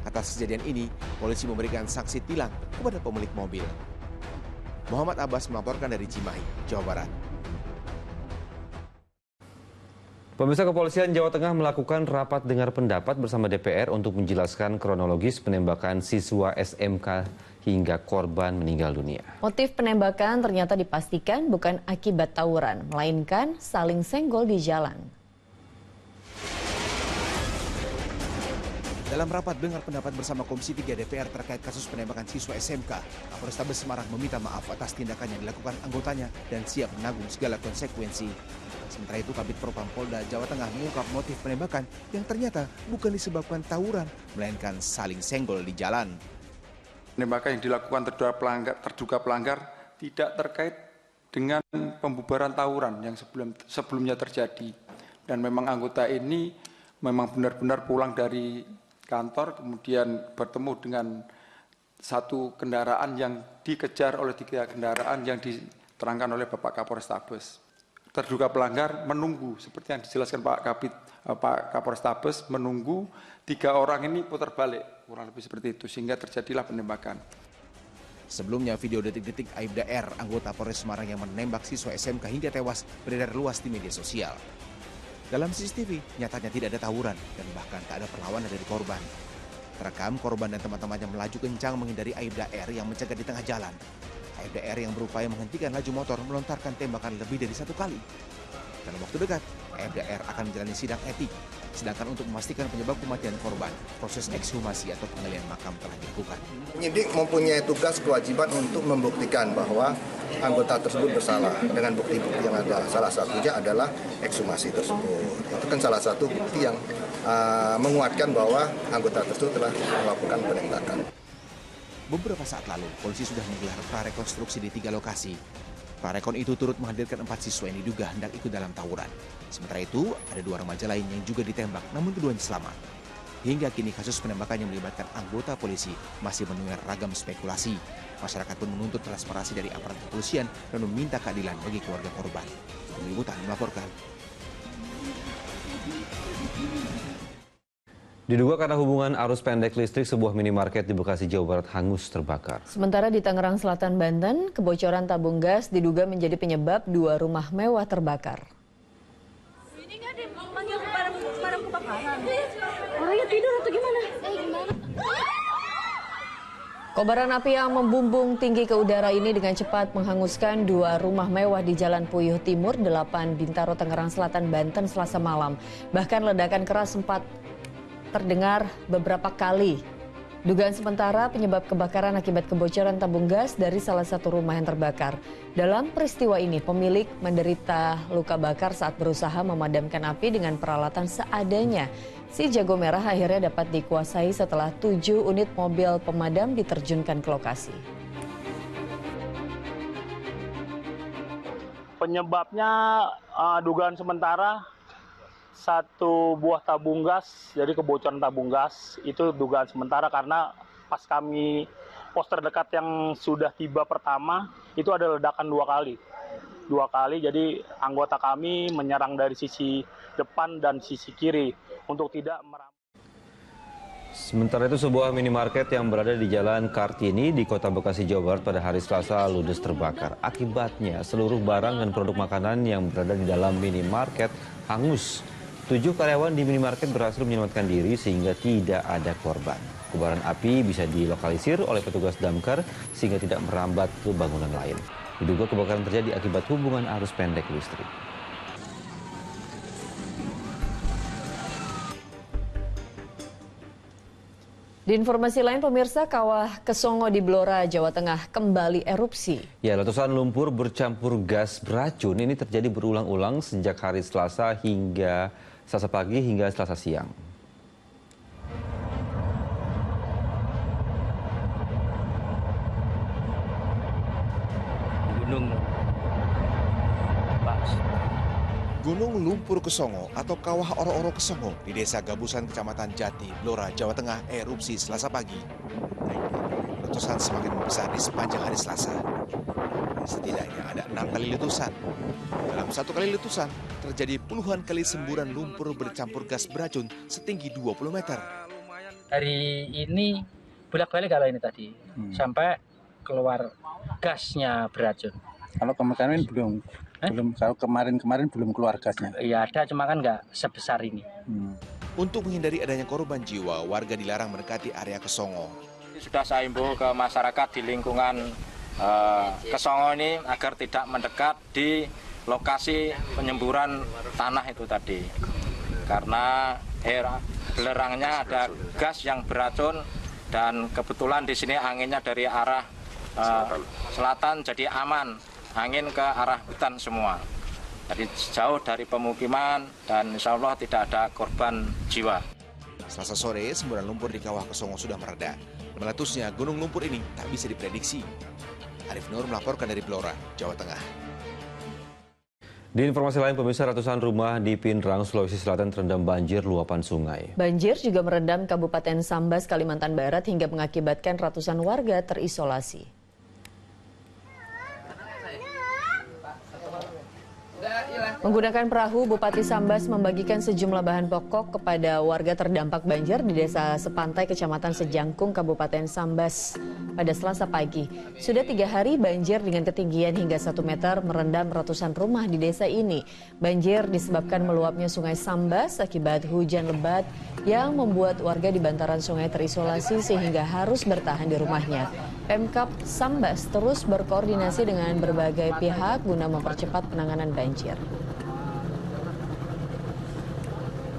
Atas kejadian ini, polisi memberikan sanksi tilang kepada pemilik mobil. Muhammad Abbas melaporkan dari Cimahi, Jawa Barat. Pemirsa, Kepolisian Jawa Tengah melakukan rapat dengar pendapat bersama DPR untuk menjelaskan kronologis penembakan siswa SMK hingga korban meninggal dunia. Motif penembakan ternyata dipastikan bukan akibat tawuran, melainkan saling senggol di jalan. Dalam rapat dengar pendapat bersama Komisi 3 DPR terkait kasus penembakan siswa SMK, Kapolrestabes Semarang meminta maaf atas tindakan yang dilakukan anggotanya dan siap menanggung segala konsekuensi. Sementara itu, Kabid Propam Polda Jawa Tengah mengungkap motif penembakan yang ternyata bukan disebabkan tawuran, melainkan saling senggol di jalan. Penembakan yang dilakukan terduga pelanggar tidak terkait dengan pembubaran tawuran yang sebelumnya terjadi. Dan memang anggota ini memang benar-benar pulang dari kantor, kemudian bertemu dengan satu kendaraan yang dikejar oleh 3 kendaraan yang diterangkan oleh Bapak Kapolrestabes. Terduga pelanggar menunggu, seperti yang dijelaskan Pak Kapolrestabes, menunggu 3 orang ini putar balik, kurang lebih seperti itu, sehingga terjadilah penembakan. Sebelumnya, video detik-detik Aibda R, anggota Polres Semarang yang menembak siswa SMK hingga tewas beredar luas di media sosial. Dalam CCTV, nyatanya tidak ada tawuran dan bahkan tak ada perlawanan dari korban. Terekam korban dan teman-temannya melaju kencang menghindari Aibda R yang mencegat di tengah jalan. Aibda R yang berupaya menghentikan laju motor melontarkan tembakan lebih dari 1 kali. Dalam waktu dekat, Aibda R akan menjalani sidang etik. Sedangkan untuk memastikan penyebab kematian korban, proses ekshumasi atau penggalian makam telah dilakukan. Penyidik mempunyai tugas kewajiban untuk membuktikan bahwa anggota tersebut bersalah dengan bukti-bukti yang ada. Salah satunya adalah ekshumasi tersebut. Itu kan salah satu bukti yang menguatkan bahwa anggota tersebut telah melakukan penembakan. Beberapa saat lalu, polisi sudah menggelar prarekonstruksi di 3 lokasi. Prarekon itu turut menghadirkan 4 siswa yang diduga hendak ikut dalam tawuran. Sementara itu, ada 2 remaja lain yang juga ditembak, namun keduanya selamat. Hingga kini kasus penembakan yang melibatkan anggota polisi masih menuai ragam spekulasi. Masyarakat pun menuntut transparansi dari aparat kepolisian dan meminta keadilan bagi keluarga korban. Tim Liputan melaporkan. Diduga karena hubungan arus pendek listrik, sebuah minimarket di Bekasi, Jawa Barat hangus terbakar. Sementara di Tangerang Selatan, Banten, kebocoran tabung gas diduga menjadi penyebab 2 rumah mewah terbakar. Ini nggak dipanggil pemadam kebakaran. Orangnya tidur atau gimana? Kobaran api yang membumbung tinggi ke udara ini dengan cepat menghanguskan 2 rumah mewah di Jalan Puyuh Timur, 8 Bintaro, Tangerang Selatan, Banten, Selasa malam. Bahkan ledakan keras sempat terdengar beberapa kali. Dugaan sementara penyebab kebakaran akibat kebocoran tabung gas dari salah satu rumah yang terbakar. Dalam peristiwa ini, pemilik menderita luka bakar saat berusaha memadamkan api dengan peralatan seadanya. Si jago merah akhirnya dapat dikuasai setelah 7 unit mobil pemadam diterjunkan ke lokasi. Penyebabnya dugaan sementara 1 buah tabung gas, jadi kebocoran tabung gas itu dugaan sementara karena pas kami pos terdekat yang sudah tiba pertama itu ada ledakan 2 kali, jadi anggota kami menyerang dari sisi depan dan sisi kiri untuk tidak merampas. Sementara itu, sebuah minimarket yang berada di Jalan Kartini di Kota Bekasi, Jawa Barat pada hari Selasa ludes terbakar. Akibatnya seluruh barang dan produk makanan yang berada di dalam minimarket hangus. 7 karyawan di minimarket berhasil menyelamatkan diri sehingga tidak ada korban. Kobaran api bisa dilokalisir oleh petugas damkar sehingga tidak merambat ke bangunan lain. Diduga kebakaran terjadi akibat hubungan arus pendek listrik. Di informasi lain, pemirsa, kawah Kesongo di Blora, Jawa Tengah kembali erupsi. Ya, letusan lumpur bercampur gas beracun ini terjadi berulang-ulang sejak hari Selasa pagi hingga Selasa siang. Gunung Lumpur Kesongo atau Kawah Oro-Oro Kesongo di Desa Gabusan, Kecamatan Jati, Blora, Jawa Tengah erupsi Selasa pagi. Letusan semakin membesar di sepanjang hari Selasa. Setidaknya ada 6 kali letusan. Dalam satu kali letusan, terjadi puluhan kali semburan lumpur bercampur gas beracun setinggi 20 meter. Hari ini bolak-balik kalau ini tadi, sampai keluar gasnya beracun. Kalau kemarin belum, kalau kemarin belum keluar gasnya. Iya ada, cuma kan nggak sebesar ini. Untuk menghindari adanya korban jiwa, warga dilarang mendekati area Kesongo. Sudah saya himbau ke masyarakat di lingkungan Kesongo ini agar tidak mendekat di lokasi penyemburan tanah itu tadi. Karena belerangnya ada gas yang beracun dan kebetulan di sini anginnya dari arah selatan jadi aman, angin ke arah hutan semua. Jadi jauh dari pemukiman dan insya Allah tidak ada korban jiwa. Selasa sore, semburan lumpur di kawah Kesongo sudah mereda. Meletusnya gunung lumpur ini tak bisa diprediksi. Arif Nur melaporkan dari Blora, Jawa Tengah. Di informasi lain, pemirsa, ratusan rumah di Pinrang, Sulawesi Selatan terendam banjir luapan sungai. Banjir juga merendam Kabupaten Sambas, Kalimantan Barat hingga mengakibatkan ratusan warga terisolasi. Menggunakan perahu, Bupati Sambas membagikan sejumlah bahan pokok kepada warga terdampak banjir di Desa Sepantai, Kecamatan Sejangkung, Kabupaten Sambas pada Selasa pagi. Sudah 3 hari banjir dengan ketinggian hingga 1 meter merendam ratusan rumah di desa ini. Banjir disebabkan meluapnya Sungai Sambas akibat hujan lebat yang membuat warga di bantaran sungai terisolasi sehingga harus bertahan di rumahnya. Pemkab Sambas terus berkoordinasi dengan berbagai pihak guna mempercepat penanganan banjir.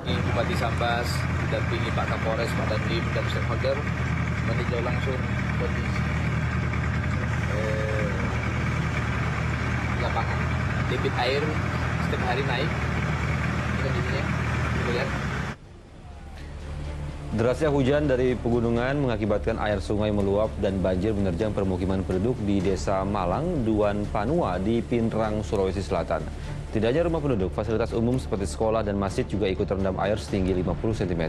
Bupati Sambas didampingi Pak Kapolres, Pak Dandim, dan stakeholder meninjau langsung kondisi lapangan. Debit air setiap hari naik, kondisinya kita lihat. Derasnya hujan dari pegunungan mengakibatkan air sungai meluap dan banjir menerjang permukiman penduduk di Desa Malang, Duan Panua di Pinrang, Sulawesi Selatan. Tidak hanya rumah penduduk, fasilitas umum seperti sekolah dan masjid juga ikut terendam air setinggi 50 cm.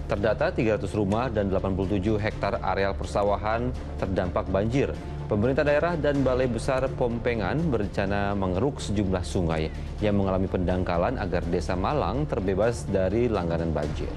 Terdata 300 rumah dan 87 hektar areal persawahan terdampak banjir. Pemerintah daerah dan Balai Besar Pompengan berencana mengeruk sejumlah sungai yang mengalami pendangkalan agar Desa Malang terbebas dari langganan banjir.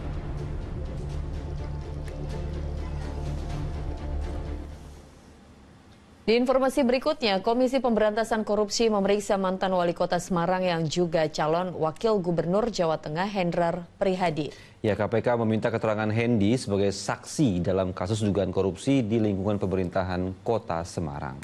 Di informasi berikutnya, Komisi Pemberantasan Korupsi memeriksa mantan wali kota Semarang yang juga calon wakil gubernur Jawa Tengah, Hendrar Prihadi. Ya, KPK meminta keterangan Hendi sebagai saksi dalam kasus dugaan korupsi di lingkungan pemerintahan kota Semarang.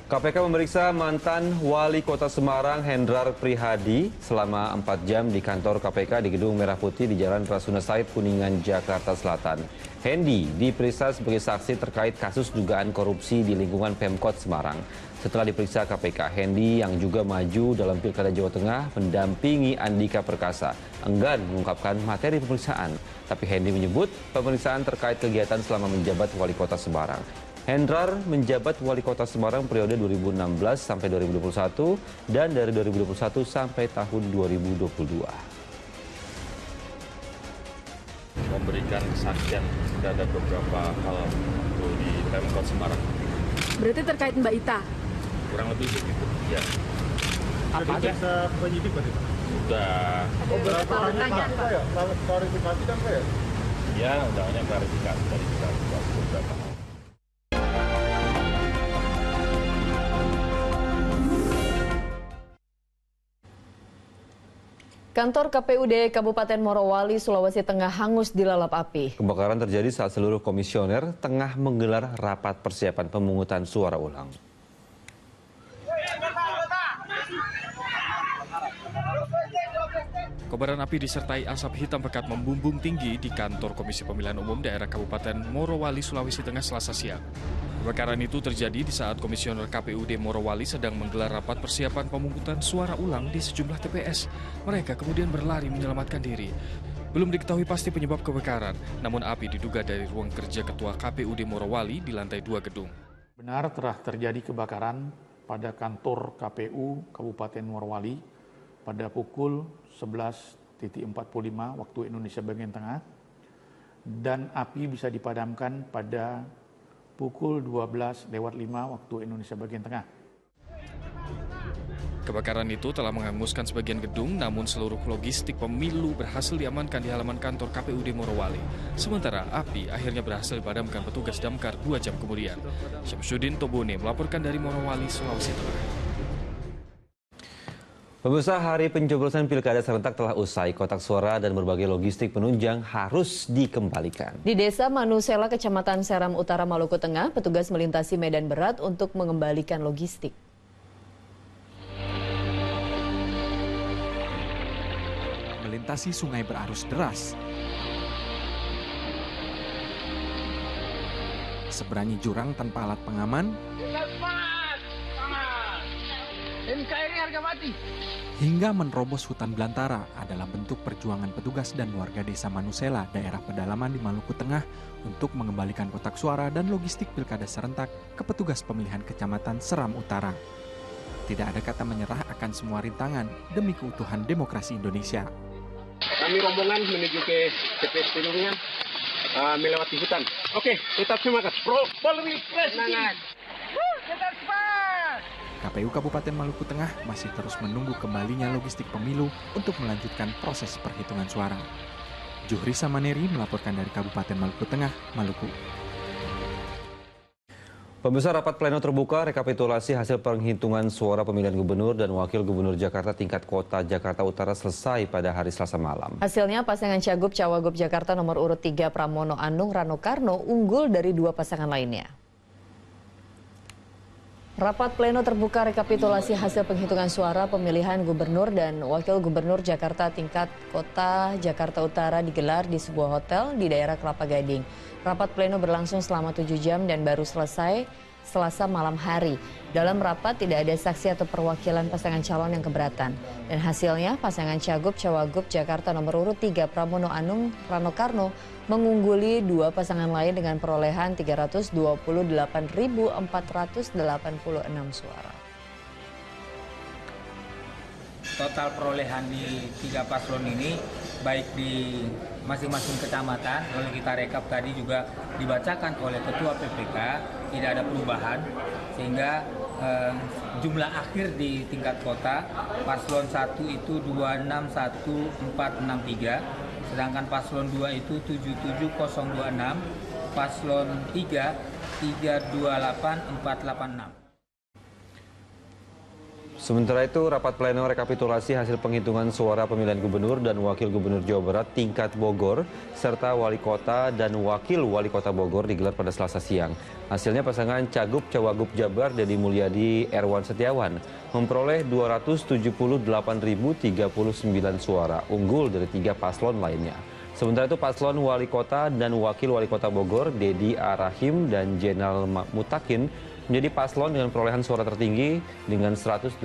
KPK memeriksa mantan wali kota Semarang Hendrar Prihadi selama 4 jam di kantor KPK di Gedung Merah Putih di Jalan Rasuna Said, Kuningan, Jakarta Selatan. Hendi diperiksa sebagai saksi terkait kasus dugaan korupsi di lingkungan Pemkot Semarang. Setelah diperiksa KPK, Hendi yang juga maju dalam Pilkada Jawa Tengah mendampingi Andika Perkasa enggan mengungkapkan materi pemeriksaan. Tapi Hendi menyebut pemeriksaan terkait kegiatan selama menjabat wali kota Semarang. Hendrar menjabat wali kota Semarang periode 2016 sampai 2021 dan dari 2021 sampai tahun 2022. Memberikan kesaksian terhadap beberapa hal di Pemkot Semarang. Berarti terkait Mbak Ita? Kurang lebih begitu, ya. Apa aja? Penyidik berarti? Sudah. Oh, berapa pertanyaan, Pak? Klarifikasi kan, Pak ya? Ya, undangnya klarifikasi dari beberapa hal. Kantor KPUD Kabupaten Morowali, Sulawesi Tengah hangus dilalap api. Kebakaran terjadi saat seluruh komisioner tengah menggelar rapat persiapan pemungutan suara ulang. Kobaran api disertai asap hitam pekat membumbung tinggi di kantor Komisi Pemilihan Umum Daerah Kabupaten Morowali, Sulawesi Tengah Selasa siang. Kebakaran itu terjadi di saat Komisioner KPUD Morowali sedang menggelar rapat persiapan pemungutan suara ulang di sejumlah TPS. Mereka kemudian berlari menyelamatkan diri. Belum diketahui pasti penyebab kebakaran, namun api diduga dari ruang kerja Ketua KPUD Morowali di lantai 2 gedung. Benar telah terjadi kebakaran pada kantor KPU Kabupaten Morowali pada pukul 11.45 waktu Indonesia bagian tengah. dan api bisa dipadamkan pada pukul 12:05 waktu Indonesia bagian tengah. Kebakaran itu telah menghanguskan sebagian gedung, namun seluruh logistik pemilu berhasil diamankan di halaman kantor KPUD Morowali. Sementara api akhirnya berhasil dipadamkan petugas damkar 2 jam kemudian. Syamsuddin Tobone melaporkan dari Morowali, Sulawesi Tengah. Pemirsa, hari pencoblosan pilkada serentak telah usai. Kotak suara dan berbagai logistik penunjang harus dikembalikan. Di Desa Manusela, Kecamatan Seram Utara, Maluku Tengah, petugas melintasi medan berat untuk mengembalikan logistik. Melintasi sungai berarus deras. Seberangi jurang tanpa alat pengaman. NKRI harga mati. Hingga menerobos hutan belantara adalah bentuk perjuangan petugas dan warga Desa Manusela, daerah pedalaman di Maluku Tengah, untuk mengembalikan kotak suara dan logistik pilkada serentak ke petugas pemilihan Kecamatan Seram Utara. Tidak ada kata menyerah akan semua rintangan demi keutuhan demokrasi Indonesia. Kami rombongan menuju ke TPS Penurungan melewati hutan. Oke, tetap semangat. Polri Semangat. Tetap semangat. KPU Kabupaten Maluku Tengah masih terus menunggu kembalinya logistik pemilu untuk melanjutkan proses perhitungan suara. Juhri Samaneri melaporkan dari Kabupaten Maluku Tengah, Maluku. Pemirsa, rapat pleno terbuka rekapitulasi hasil penghitungan suara pemilihan gubernur dan wakil gubernur Jakarta tingkat kota Jakarta Utara selesai pada hari Selasa malam. Hasilnya pasangan Cagup Cawagup Jakarta nomor urut 3 Pramono Anung Rano Karno unggul dari 2 pasangan lainnya. Rapat pleno terbuka rekapitulasi hasil penghitungan suara pemilihan gubernur dan wakil gubernur Jakarta tingkat kota Jakarta Utara digelar di sebuah hotel di daerah Kelapa Gading. Rapat pleno berlangsung selama 7 jam dan baru selesai Selasa malam hari. Dalam rapat tidak ada saksi atau perwakilan pasangan calon yang keberatan. Dan hasilnya pasangan Cagup Cawagup Jakarta nomor urut 3 Pramono Anung Rano Karno mengungguli 2 pasangan lain dengan perolehan 328.486 suara. Total perolehan di 3 paslon ini baik di masing-masing kecamatan, kalau kita rekap tadi juga dibacakan oleh Ketua PPK, tidak ada perubahan sehingga jumlah akhir di tingkat kota paslon 1 itu 261463, sedangkan paslon 2 itu 77026, paslon 3 328486. Sementara itu, rapat pleno rekapitulasi hasil penghitungan suara pemilihan gubernur dan wakil gubernur Jawa Barat tingkat Bogor, serta wali kota dan wakil wali kota Bogor digelar pada Selasa siang. Hasilnya pasangan Cagup Cawagup Jabar Dedi Mulyadi Erwan Setiawan memperoleh 278.039 suara, unggul dari 3 paslon lainnya. Sementara itu paslon wali kota dan wakil wali kota Bogor Dedi Arahim dan Jenal Mutakin menjadi paslon dengan perolehan suara tertinggi dengan 183.500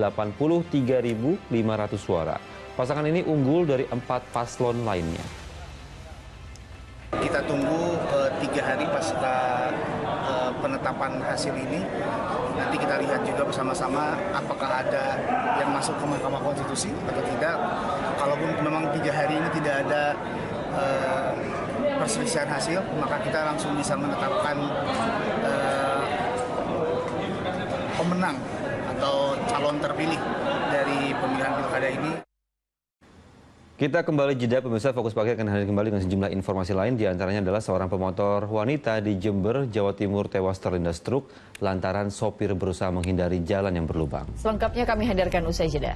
suara. Pasangan ini unggul dari 4 paslon lainnya. Kita tunggu 3 hari pasca penetapan hasil ini. Nanti kita lihat juga bersama-sama apakah ada yang masuk ke Mahkamah Konstitusi atau tidak. Kalaupun memang 3 hari ini tidak ada perselisihan hasil, maka kita langsung bisa menetapkan pemenang atau calon terpilih dari pemilihan pilkada ini. Kita kembali jeda, pemirsa. Fokus Pagi akan hadir kembali dengan sejumlah informasi lain. Di antaranya adalah seorang pemotor wanita di Jember, Jawa Timur tewas terlindas truk lantaran sopir berusaha menghindari jalan yang berlubang. Selengkapnya kami hadirkan usai jeda.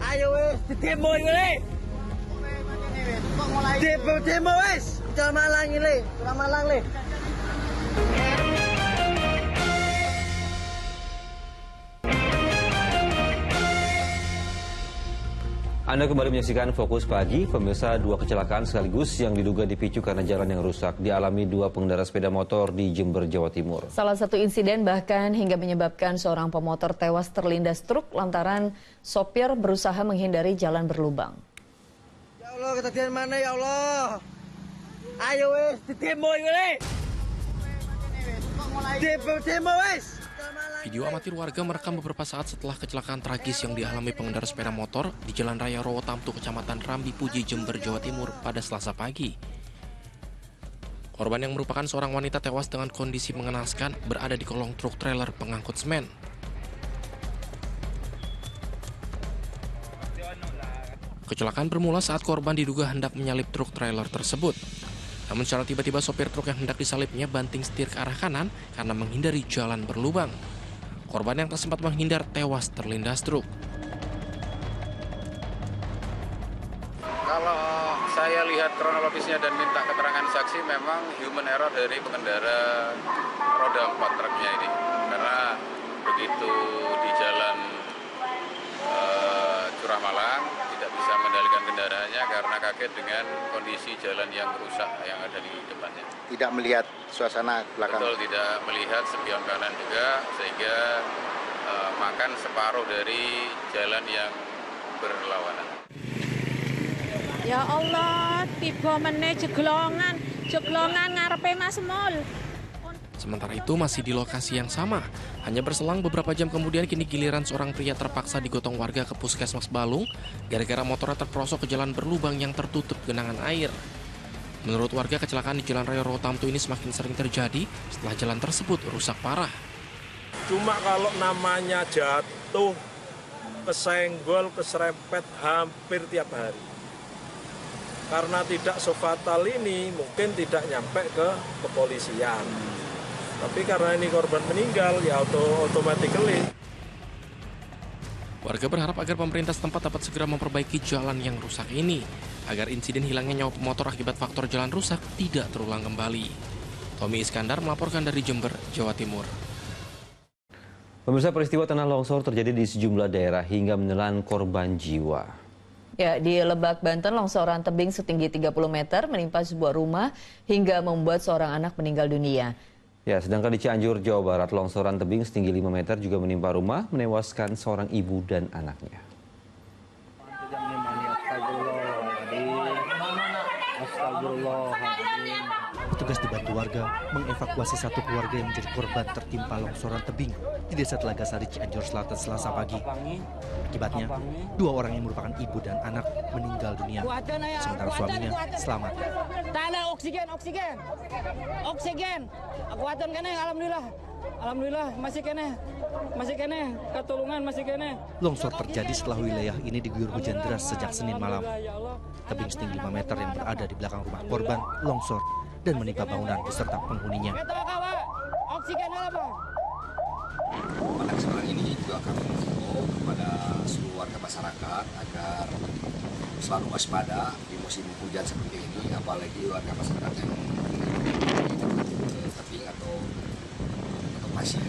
Ayo wes, demo ini. Demo wes, Jalan Malang ini, Jalan Malang le. Anda kembali menyaksikan Fokus Pagi. Pemirsa, 2 kecelakaan sekaligus yang diduga dipicu karena jalan yang rusak dialami 2 pengendara sepeda motor di Jember, Jawa Timur. Salah satu insiden bahkan hingga menyebabkan seorang pemotor tewas terlindas truk lantaran sopir berusaha menghindari jalan berlubang. Ya Allah, kejadian mana ya Allah? Ayo wes, demo ini. Demo wes. Video amatir warga merekam beberapa saat setelah kecelakaan tragis yang dialami pengendara sepeda motor di Jalan Raya Rowo Tamtu, Kecamatan Rambi Puji, Jember, Jawa Timur pada Selasa pagi. Korban yang merupakan seorang wanita tewas dengan kondisi mengenaskan berada di kolong truk trailer pengangkut semen. Kecelakaan bermula saat korban diduga hendak menyalip truk trailer tersebut. Namun secara tiba-tiba sopir truk yang hendak disalipnya banting setir ke arah kanan karena menghindari jalan berlubang. Korban yang tak sempat menghindar tewas terlindas truk. Kalau saya lihat kronologisnya dan minta keterangan saksi, memang human error dari pengendara roda 4 truknya ini. Karena begitu di jalan Curah Malang tidak bisa mengendalikan kendaraannya karena kaget dengan kondisi jalan yang rusak yang ada di depannya. Tidak melihat suasana belakang. Betul, tidak melihat spion kanan juga, sehingga makan separuh dari jalan yang berlawanan. Ya Allah, tiba meneh jeglongan ngarepe Mas Mul. Sementara itu masih di lokasi yang sama. Hanya berselang beberapa jam kemudian kini giliran seorang pria terpaksa digotong warga ke Puskesmas Balung gara-gara motornya terperosok ke jalan berlubang yang tertutup genangan air. Menurut warga, kecelakaan di Jalan Raya Rotamtu ini semakin sering terjadi setelah jalan tersebut rusak parah. Cuma kalau namanya jatuh, kesenggol, keserempet hampir tiap hari. Karena tidak sefatal ini, mungkin tidak nyampe ke kepolisian. Tapi karena ini korban meninggal, ya automatically. Warga berharap agar pemerintah setempat dapat segera memperbaiki jalan yang rusak ini, agar insiden hilangnya nyawa pemotor akibat faktor jalan rusak tidak terulang kembali. Tommy Iskandar melaporkan dari Jember, Jawa Timur. Pemirsa, peristiwa tanah longsor terjadi di sejumlah daerah hingga menelan korban jiwa. Ya, di Lebak, Banten, longsoran tebing setinggi 30 meter menimpa sebuah rumah hingga membuat seorang anak meninggal dunia. Ya, sedangkan di Cianjur, Jawa Barat, longsoran tebing setinggi 5 meter juga menimpa rumah, menewaskan seorang ibu dan anaknya. Petugas dibantu warga mengevakuasi satu keluarga yang menjadi korban tertimpa longsoran tebing di Desa Telagasari, Cianjur Selatan, Selasa pagi. Akibatnya, 2 orang yang merupakan ibu dan anak meninggal dunia, sementara suaminya selamat. Tanah oksigen, kuatan kene, alhamdulillah masih kene, ketulungan masih kene. Longsor terjadi setelah wilayah ini diguyur hujan deras sejak Senin malam. Tebing setinggi 5 meter yang berada di belakang rumah korban longsor dan menimpa bangunan beserta penghuninya. Oksigen apa? Pada kesempatan ini juga kami mengimbau kepada seluruh warga masyarakat agar selalu waspada di musim hujan seperti ini, apalagi warga masyarakat yang tebing atau pasir.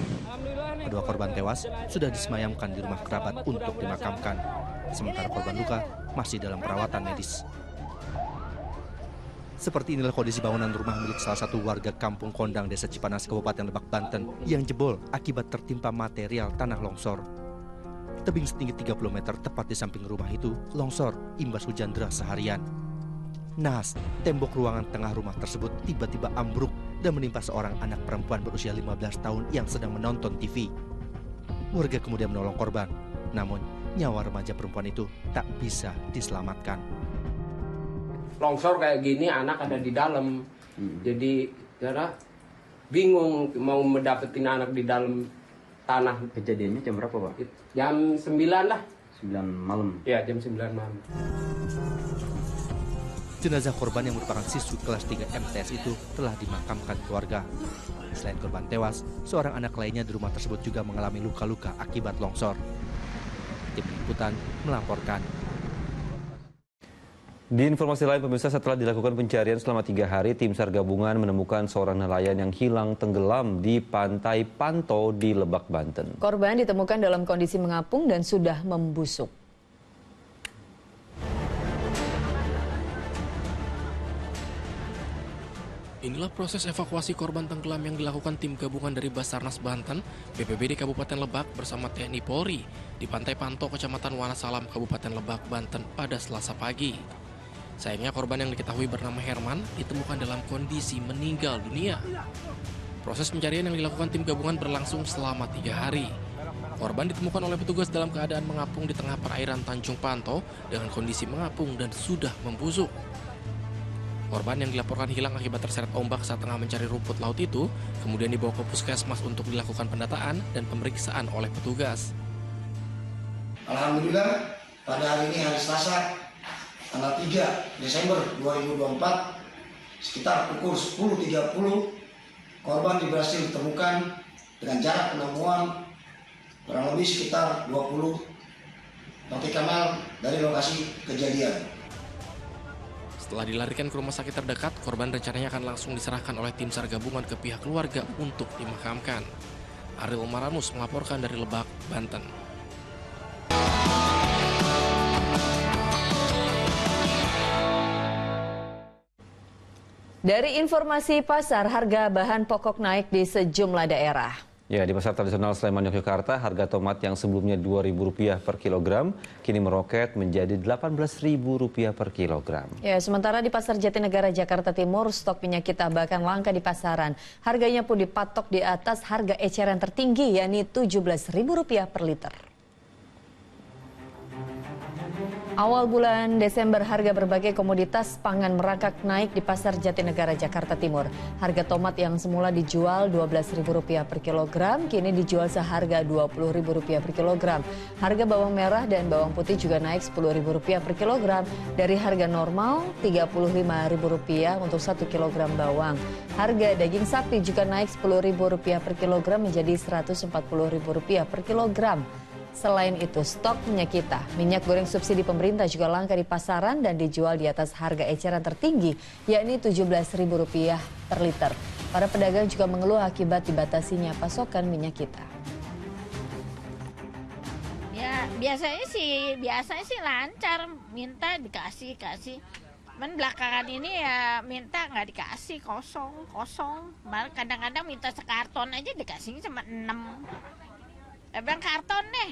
Kedua korban tewas sudah disemayamkan di rumah kerabat untuk dimakamkan, sementara korban luka masih dalam perawatan medis. Seperti inilah kondisi bangunan rumah milik salah satu warga Kampung Kondang, Desa Cipanas, Kabupaten Lebak, Banten, yang jebol akibat tertimpa material tanah longsor. Tebing setinggi 30 meter tepat di samping rumah itu longsor imbas hujan deras seharian. Nahas, tembok ruangan tengah rumah tersebut tiba-tiba ambruk dan menimpa seorang anak perempuan berusia 15 tahun yang sedang menonton TV. Warga kemudian menolong korban, namun nyawa remaja perempuan itu tak bisa diselamatkan. Longsor kayak gini, anak ada di dalam, jadi bingung mau mendapetin anak di dalam tanah. Kejadiannya jam berapa, Pak? Jam 9 lah. 9 malam? Ya, jam 9 malam. Jenazah korban yang merupakan siswi kelas 3 MTS itu telah dimakamkan keluarga. Selain korban tewas, seorang anak lainnya di rumah tersebut juga mengalami luka-luka akibat longsor. Tim Liputan melaporkan. Di informasi lain, pemirsa, setelah dilakukan pencarian selama 3 hari, tim SAR gabungan menemukan seorang nelayan yang hilang tenggelam di Pantai Panto di Lebak, Banten. Korban ditemukan dalam kondisi mengapung dan sudah membusuk. Inilah proses evakuasi korban tenggelam yang dilakukan tim gabungan dari Basarnas Banten, BPBD Kabupaten Lebak bersama TNI Polri di Pantai Panto, Kecamatan Wonosalam, Kabupaten Lebak, Banten pada Selasa pagi. Sayangnya korban yang diketahui bernama Herman ditemukan dalam kondisi meninggal dunia. Proses pencarian yang dilakukan tim gabungan berlangsung selama 3 hari. Korban ditemukan oleh petugas dalam keadaan mengapung di tengah perairan Tanjung Panto dengan kondisi mengapung dan sudah membusuk. Korban yang dilaporkan hilang akibat terseret ombak saat tengah mencari rumput laut itu kemudian dibawa ke puskesmas untuk dilakukan pendataan dan pemeriksaan oleh petugas. Alhamdulillah pada hari ini hari Selasa tanggal 3 Desember 2024 sekitar pukul 10.30 korban berhasil ditemukan dengan jarak penemuan kurang lebih sekitar 20 nautical mile dari lokasi kejadian. Setelah dilarikan ke rumah sakit terdekat, korban rencananya akan langsung diserahkan oleh tim SAR gabungan ke pihak keluarga untuk dimakamkan. Ariel Maranus melaporkan dari Lebak, Banten. Dari informasi pasar, harga bahan pokok naik di sejumlah daerah. Ya, di pasar tradisional Sleman, Yogyakarta, harga tomat yang sebelumnya Rp2.000 per kilogram kini meroket menjadi Rp18.000 per kilogram. Ya, sementara di pasar Jatinegara, Jakarta Timur, stok minyak kita bahkan langka di pasaran. Harganya pun dipatok di atas harga eceran tertinggi, yakni Rp17.000 per liter. Awal bulan Desember, harga berbagai komoditas pangan merangkak naik di pasar Jatinegara, Jakarta Timur. Harga tomat yang semula dijual Rp12.000 per kilogram, kini dijual seharga Rp20.000 per kilogram. Harga bawang merah dan bawang putih juga naik Rp10.000 per kilogram, dari harga normal Rp35.000 untuk 1 kilogram bawang. Harga daging sapi juga naik Rp10.000 per kilogram menjadi Rp140.000 per kilogram. Selain itu, stok minyak kita, minyak goreng subsidi pemerintah juga langka di pasaran dan dijual di atas harga eceran tertinggi, yakni Rp17.000 per liter. Para pedagang juga mengeluh akibat dibatasinya pasokan minyak kita. Ya, biasanya sih lancar, minta dikasih. Men belakangan ini ya minta nggak dikasih, kosong. Malah kadang-kadang minta sekarton aja dikasihnya cuma 6. Abang karton nih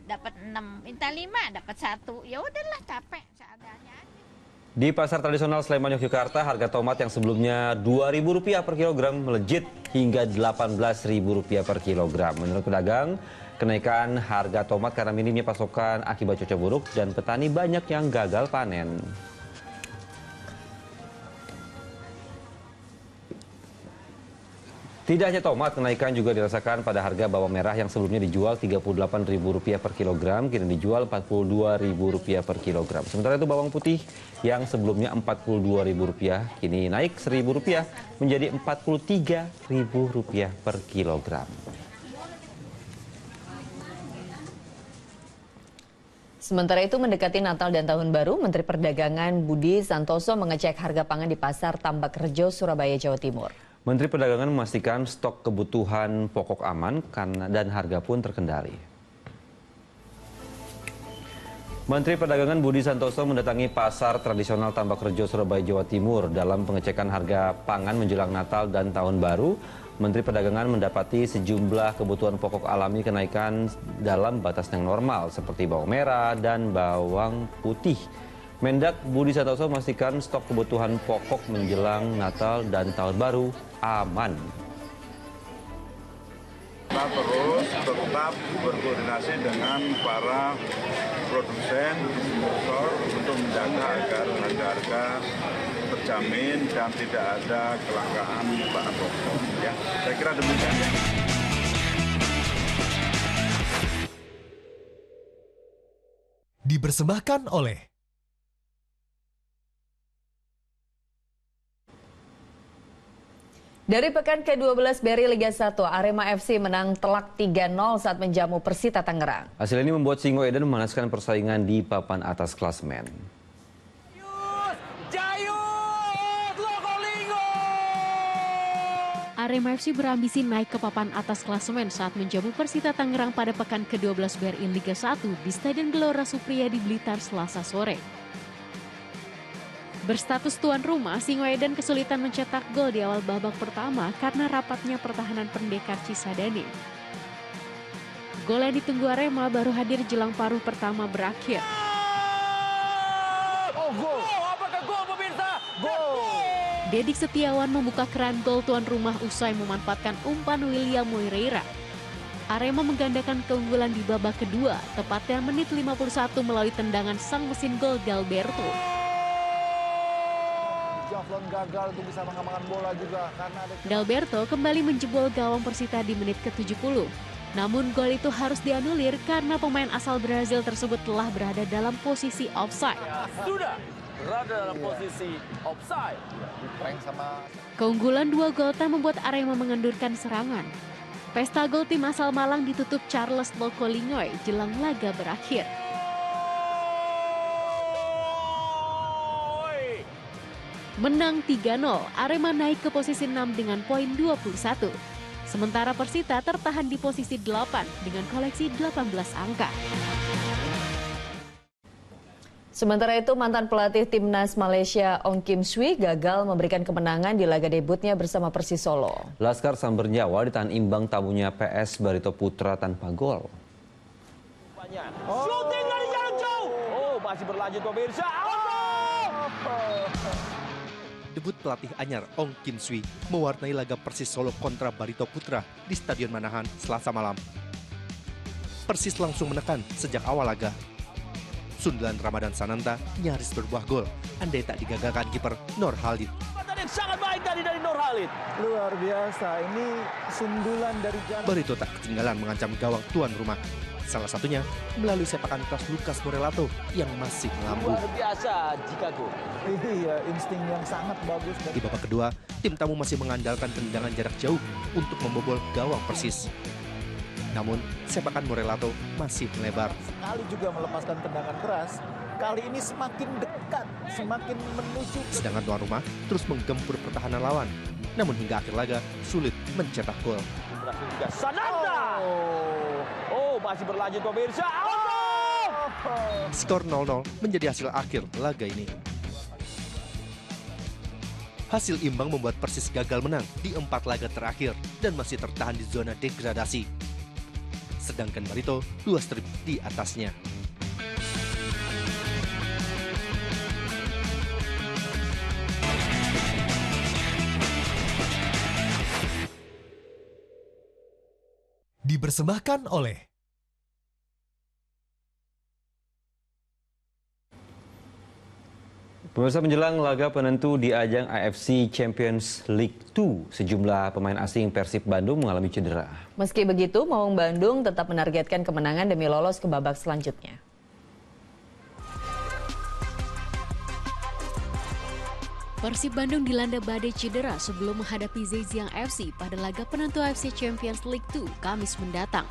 dapat 6, minta 5 dapat 1. Ya udahlah, capek seadanya. Di pasar tradisional Sleman, Yogyakarta, harga tomat yang sebelumnya Rp2.000 per kilogram melejit hingga Rp18.000 per kilogram. Menurut pedagang, kenaikan harga tomat karena minimnya pasokan akibat cuaca buruk dan petani banyak yang gagal panen. Tidak hanya tomat, kenaikan juga dirasakan pada harga bawang merah yang sebelumnya dijual Rp38.000 per kilogram, kini dijual Rp42.000 per kilogram. Sementara itu bawang putih yang sebelumnya Rp42.000 kini naik Rp1.000 menjadi Rp43.000 per kilogram. Sementara itu mendekati Natal dan Tahun Baru, Menteri Perdagangan Budi Santoso mengecek harga pangan di Pasar Tambak Rejo, Surabaya, Jawa Timur. Menteri Perdagangan memastikan stok kebutuhan pokok aman dan harga pun terkendali. Menteri Perdagangan Budi Santoso mendatangi Pasar Tradisional Tambak Rejo, Surabaya, Jawa Timur. Dalam pengecekan harga pangan menjelang Natal dan Tahun Baru, Menteri Perdagangan mendapati sejumlah kebutuhan pokok alami kenaikan dalam batas yang normal, seperti bawang merah dan bawang putih. Mendak Budi Santoso memastikan stok kebutuhan pokok menjelang Natal dan Tahun Baru aman. Kita terus tetap berkoordinasi dengan para produsen, distributor untuk menjaga agar harga terjamin dan tidak ada kelangkaan bahan pokok. Ya, saya kira demikian. Dipersembahkan oleh Dari pekan ke-12 Beri Liga 1, Arema FC menang telak 3-0 saat menjamu Persita Tangerang. Hasil ini membuat Singoedan memanaskan persaingan di papan atas klasemen. Arema FC berambisi naik ke papan atas klasemen saat menjamu Persita Tangerang pada pekan ke-12 BRI Liga 1 di Stadion Gelora Supriya di Blitar, Selasa sore. Berstatus tuan rumah, Singoedan kesulitan mencetak gol di awal babak pertama karena rapatnya pertahanan pendekar Cisadane. Gol yang ditunggu Arema baru hadir jelang paruh pertama berakhir. Oh, gol! Apakah gol pemirsa? Gol! Dedik Setiawan membuka keran gol tuan rumah usai memanfaatkan umpan William Moreira. Arema menggandakan keunggulan di babak kedua, tepatnya menit 51 melalui tendangan sang mesin gol Galberto. Saflon gagal untuk bisa mengamankan bola juga karena ada... Dalberto kembali menjebol gawang Persita di menit ke-70. Namun gol itu harus dianulir karena pemain asal Brazil tersebut telah berada dalam posisi offside. Sudah berada dalam posisi offside. Keunggulan 2 gol tak membuat Arema mengendurkan serangan. Pesta gol tim asal Malang ditutup Charles Lokolingoy jelang laga berakhir. Menang 3-0, Arema naik ke posisi 6 dengan poin 21. Sementara Persita tertahan di posisi 8 dengan koleksi 18 angka. Sementara itu, mantan pelatih timnas Malaysia Ong Kim Swee gagal memberikan kemenangan di laga debutnya bersama Persis Solo. Laskar Samber Nyawa ditahan imbang tamunya PS Barito Putra tanpa gol. Shooting dari jarak jauh. Oh, masih berlanjut pemirsa. Debut pelatih anyar Ong Kim Swee mewarnai laga Persis Solo kontra Barito Putra di Stadion Manahan Selasa malam. Persis langsung menekan sejak awal laga. Sundulan Ramadan Sananta nyaris berbuah gol, andai tak digagalkan kiper Nur Khalid. Yang sangat baik tadi dari Nur Khalid. Luar biasa, ini sundulan dari jarak. Barito tak ketinggalan mengancam gawang tuan rumah. Salah satunya melalui sepakan keras Lucas Morelato yang masih melambung. Luar biasa Chicago. Iya, insting yang sangat bagus. Di babak kedua, tim tamu masih mengandalkan tendangan jarak jauh untuk membobol gawang Persis. Namun, sepakan Morelato masih melebar. Sekali juga melepaskan tendangan keras, kali ini semakin dekat, semakin menuju. Sedangkan tuan rumah terus menggempur pertahanan lawan. Namun hingga akhir laga, sulit mencetak gol. Sananta. Oh, masih berlanjut pemirsa. Skor 0-0 menjadi hasil akhir laga ini. Hasil imbang membuat Persis gagal menang di 4 laga terakhir dan masih tertahan di zona degradasi. Sedangkan Barito 2 strip di atasnya. Dipersembahkan oleh Pemirsa, menjelang laga penentu di ajang AFC Champions League 2, sejumlah pemain asing Persib Bandung mengalami cedera. Meski begitu, Maung Bandung tetap menargetkan kemenangan demi lolos ke babak selanjutnya. Persib Bandung dilanda badai cedera sebelum menghadapi Zhejiang FC pada laga penentu AFC Champions League 2 Kamis mendatang.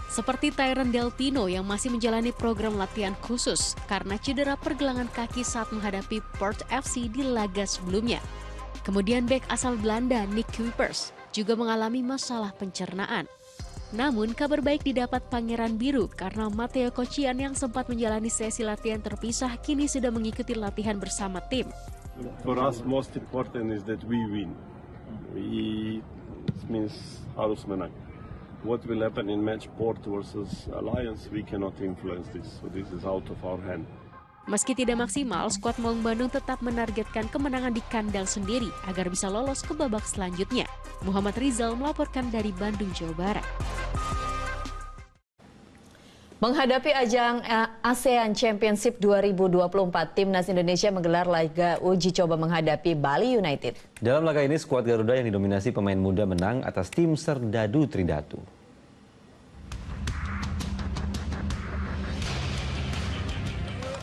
Seperti Tyron Delpino yang masih menjalani program latihan khusus karena cedera pergelangan kaki saat menghadapi Port FC di laga sebelumnya. Kemudian bek asal Belanda Nick Kuipers juga mengalami masalah pencernaan. Namun kabar baik didapat Pangeran Biru karena Matteo Kocian yang sempat menjalani sesi latihan terpisah kini sudah mengikuti latihan bersama tim. For us, most important is that we win. We means harus menang. What will happen in match Port versus Alliance, we cannot influence this. So this is out of our hand. Meski tidak maksimal, skuad Maung Bandung tetap menargetkan kemenangan di kandang sendiri agar bisa lolos ke babak selanjutnya. Muhammad Rizal melaporkan dari Bandung, Jawa Barat. Menghadapi ajang ASEAN Championship 2024, Timnas Indonesia menggelar laga uji coba menghadapi Bali United. Dalam laga ini, skuad Garuda yang didominasi pemain muda menang atas tim Serdadu Tridatu.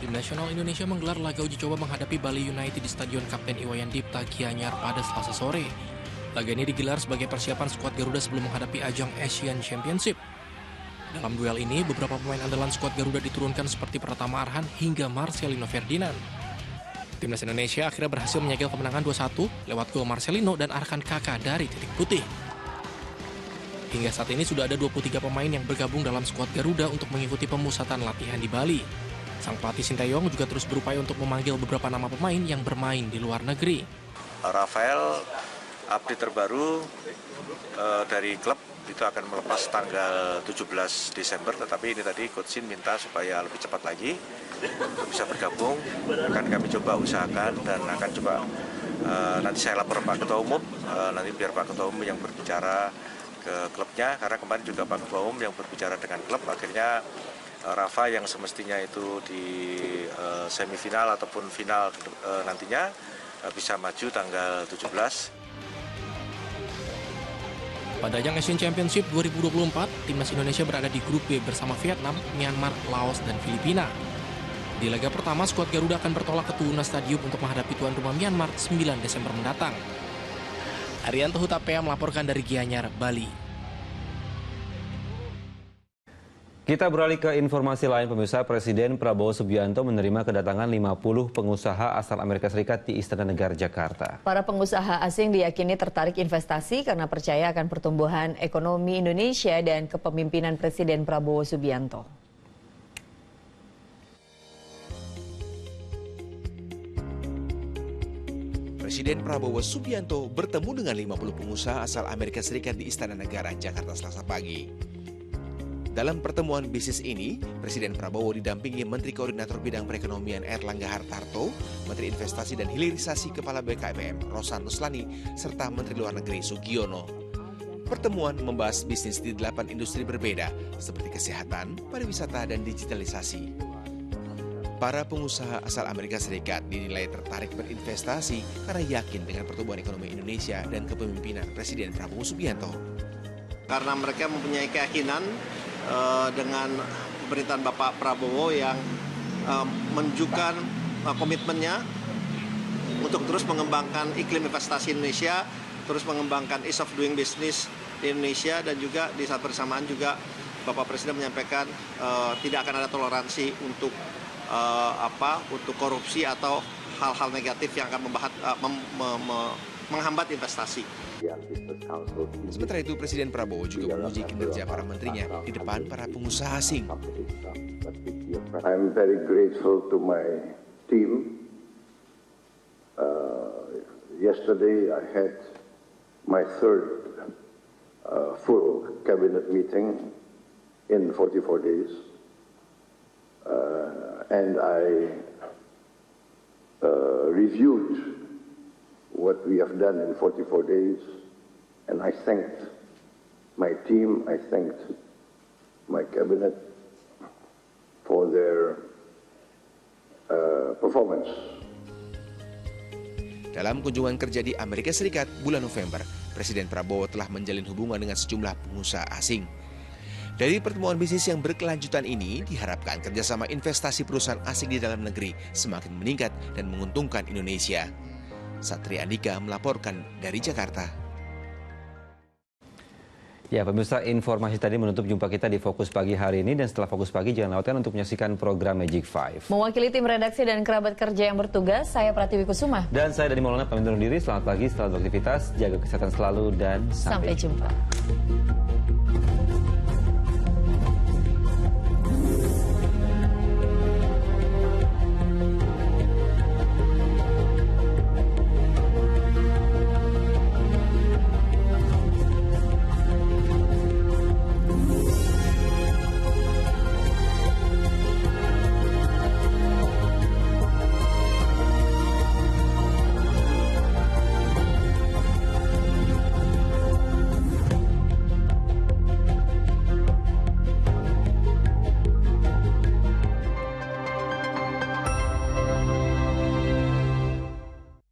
Tim nasional Indonesia menggelar laga uji coba menghadapi Bali United di Stadion Kapten Iwayan Dipta Gianyar pada Selasa sore. Laga ini digelar sebagai persiapan skuad Garuda sebelum menghadapi ajang Asian Championship. Dalam duel ini, beberapa pemain andalan skuad Garuda diturunkan seperti Pratama Arhan hingga Marcelino Ferdinand. Timnas Indonesia akhirnya berhasil menyegel kemenangan 2-1 lewat gol Marcelino dan Arkan Kakak dari titik putih. Hingga saat ini sudah ada 23 pemain yang bergabung dalam skuad Garuda untuk mengikuti pemusatan latihan di Bali. Sang pelatih Sinteyong juga terus berupaya untuk memanggil beberapa nama pemain yang bermain di luar negeri. Rafael, update terbaru dari klub itu akan melepas tanggal 17 Desember, tetapi ini tadi Coach Shin minta supaya lebih cepat lagi untuk bisa bergabung. Akan kami coba usahakan dan akan coba nanti saya lapor Pak Ketua Umum, nanti biar Pak Ketua Umum yang berbicara ke klubnya, karena kemarin juga Pak Ketua Umum yang berbicara dengan klub, akhirnya Rafa yang semestinya itu di semifinal ataupun final nantinya bisa maju tanggal 17. Pada ajang Asian Championship 2024, timnas Indonesia berada di grup B bersama Vietnam, Myanmar, Laos, dan Filipina. Di laga pertama, skuad Garuda akan bertolak ke Tuna Stadium untuk menghadapi tuan rumah Myanmar 9 Desember mendatang. Arianto Hutapea melaporkan dari Gianyar, Bali. Kita beralih ke informasi lain, pemirsa. Presiden Prabowo Subianto menerima kedatangan 50 pengusaha asal Amerika Serikat di Istana Negara Jakarta. Para pengusaha asing diyakini tertarik investasi karena percaya akan pertumbuhan ekonomi Indonesia dan kepemimpinan Presiden Prabowo Subianto. Presiden Prabowo Subianto bertemu dengan 50 pengusaha asal Amerika Serikat di Istana Negara Jakarta Selasa pagi. Dalam pertemuan bisnis ini, Presiden Prabowo didampingi Menteri Koordinator Bidang Perekonomian Erlangga Hartarto, Menteri Investasi dan Hilirisasi Kepala BKPM Rosan Ruslani, serta Menteri Luar Negeri Sugiono. Pertemuan membahas bisnis di 8 industri berbeda, seperti kesehatan, pariwisata, dan digitalisasi. Para pengusaha asal Amerika Serikat dinilai tertarik berinvestasi karena yakin dengan pertumbuhan ekonomi Indonesia dan kepemimpinan Presiden Prabowo Subianto. Karena mereka mempunyai keyakinan dengan pemerintahan Bapak Prabowo yang menunjukkan komitmennya untuk terus mengembangkan iklim investasi Indonesia, terus mengembangkan ease of doing business di Indonesia, dan juga di saat bersamaan juga Bapak Presiden menyampaikan tidak akan ada toleransi untuk untuk korupsi atau hal-hal negatif yang akan menghambat investasi. Sementara itu, Presiden Prabowo juga memuji kinerja para menterinya di depan para pengusaha asing. I'm very grateful to my team. Yesterday I had my third full cabinet meeting in 44 days, and I reviewed what we have done in 44 days, and I thanked my team, I thanked my cabinet for their performance. Dalam kunjungan kerja di Amerika Serikat bulan November, Presiden Prabowo telah menjalin hubungan dengan sejumlah pengusaha asing. Dari pertemuan bisnis yang berkelanjutan ini, diharapkan kerjasama investasi perusahaan asing di dalam negeri semakin meningkat dan menguntungkan Indonesia. Satria Andika melaporkan dari Jakarta. Ya, pemirsa, informasi tadi menutup jumpa kita di Fokus Pagi hari ini, dan setelah Fokus Pagi jangan lewatkan untuk menyaksikan program Magic 5. Mewakili tim redaksi dan kerabat kerja yang bertugas, saya Pratiwi Kusuma. Dan saya Dani Maulana pamit undur diri. Selamat pagi, selamat beraktivitas, jaga kesehatan selalu, dan sampai jumpa.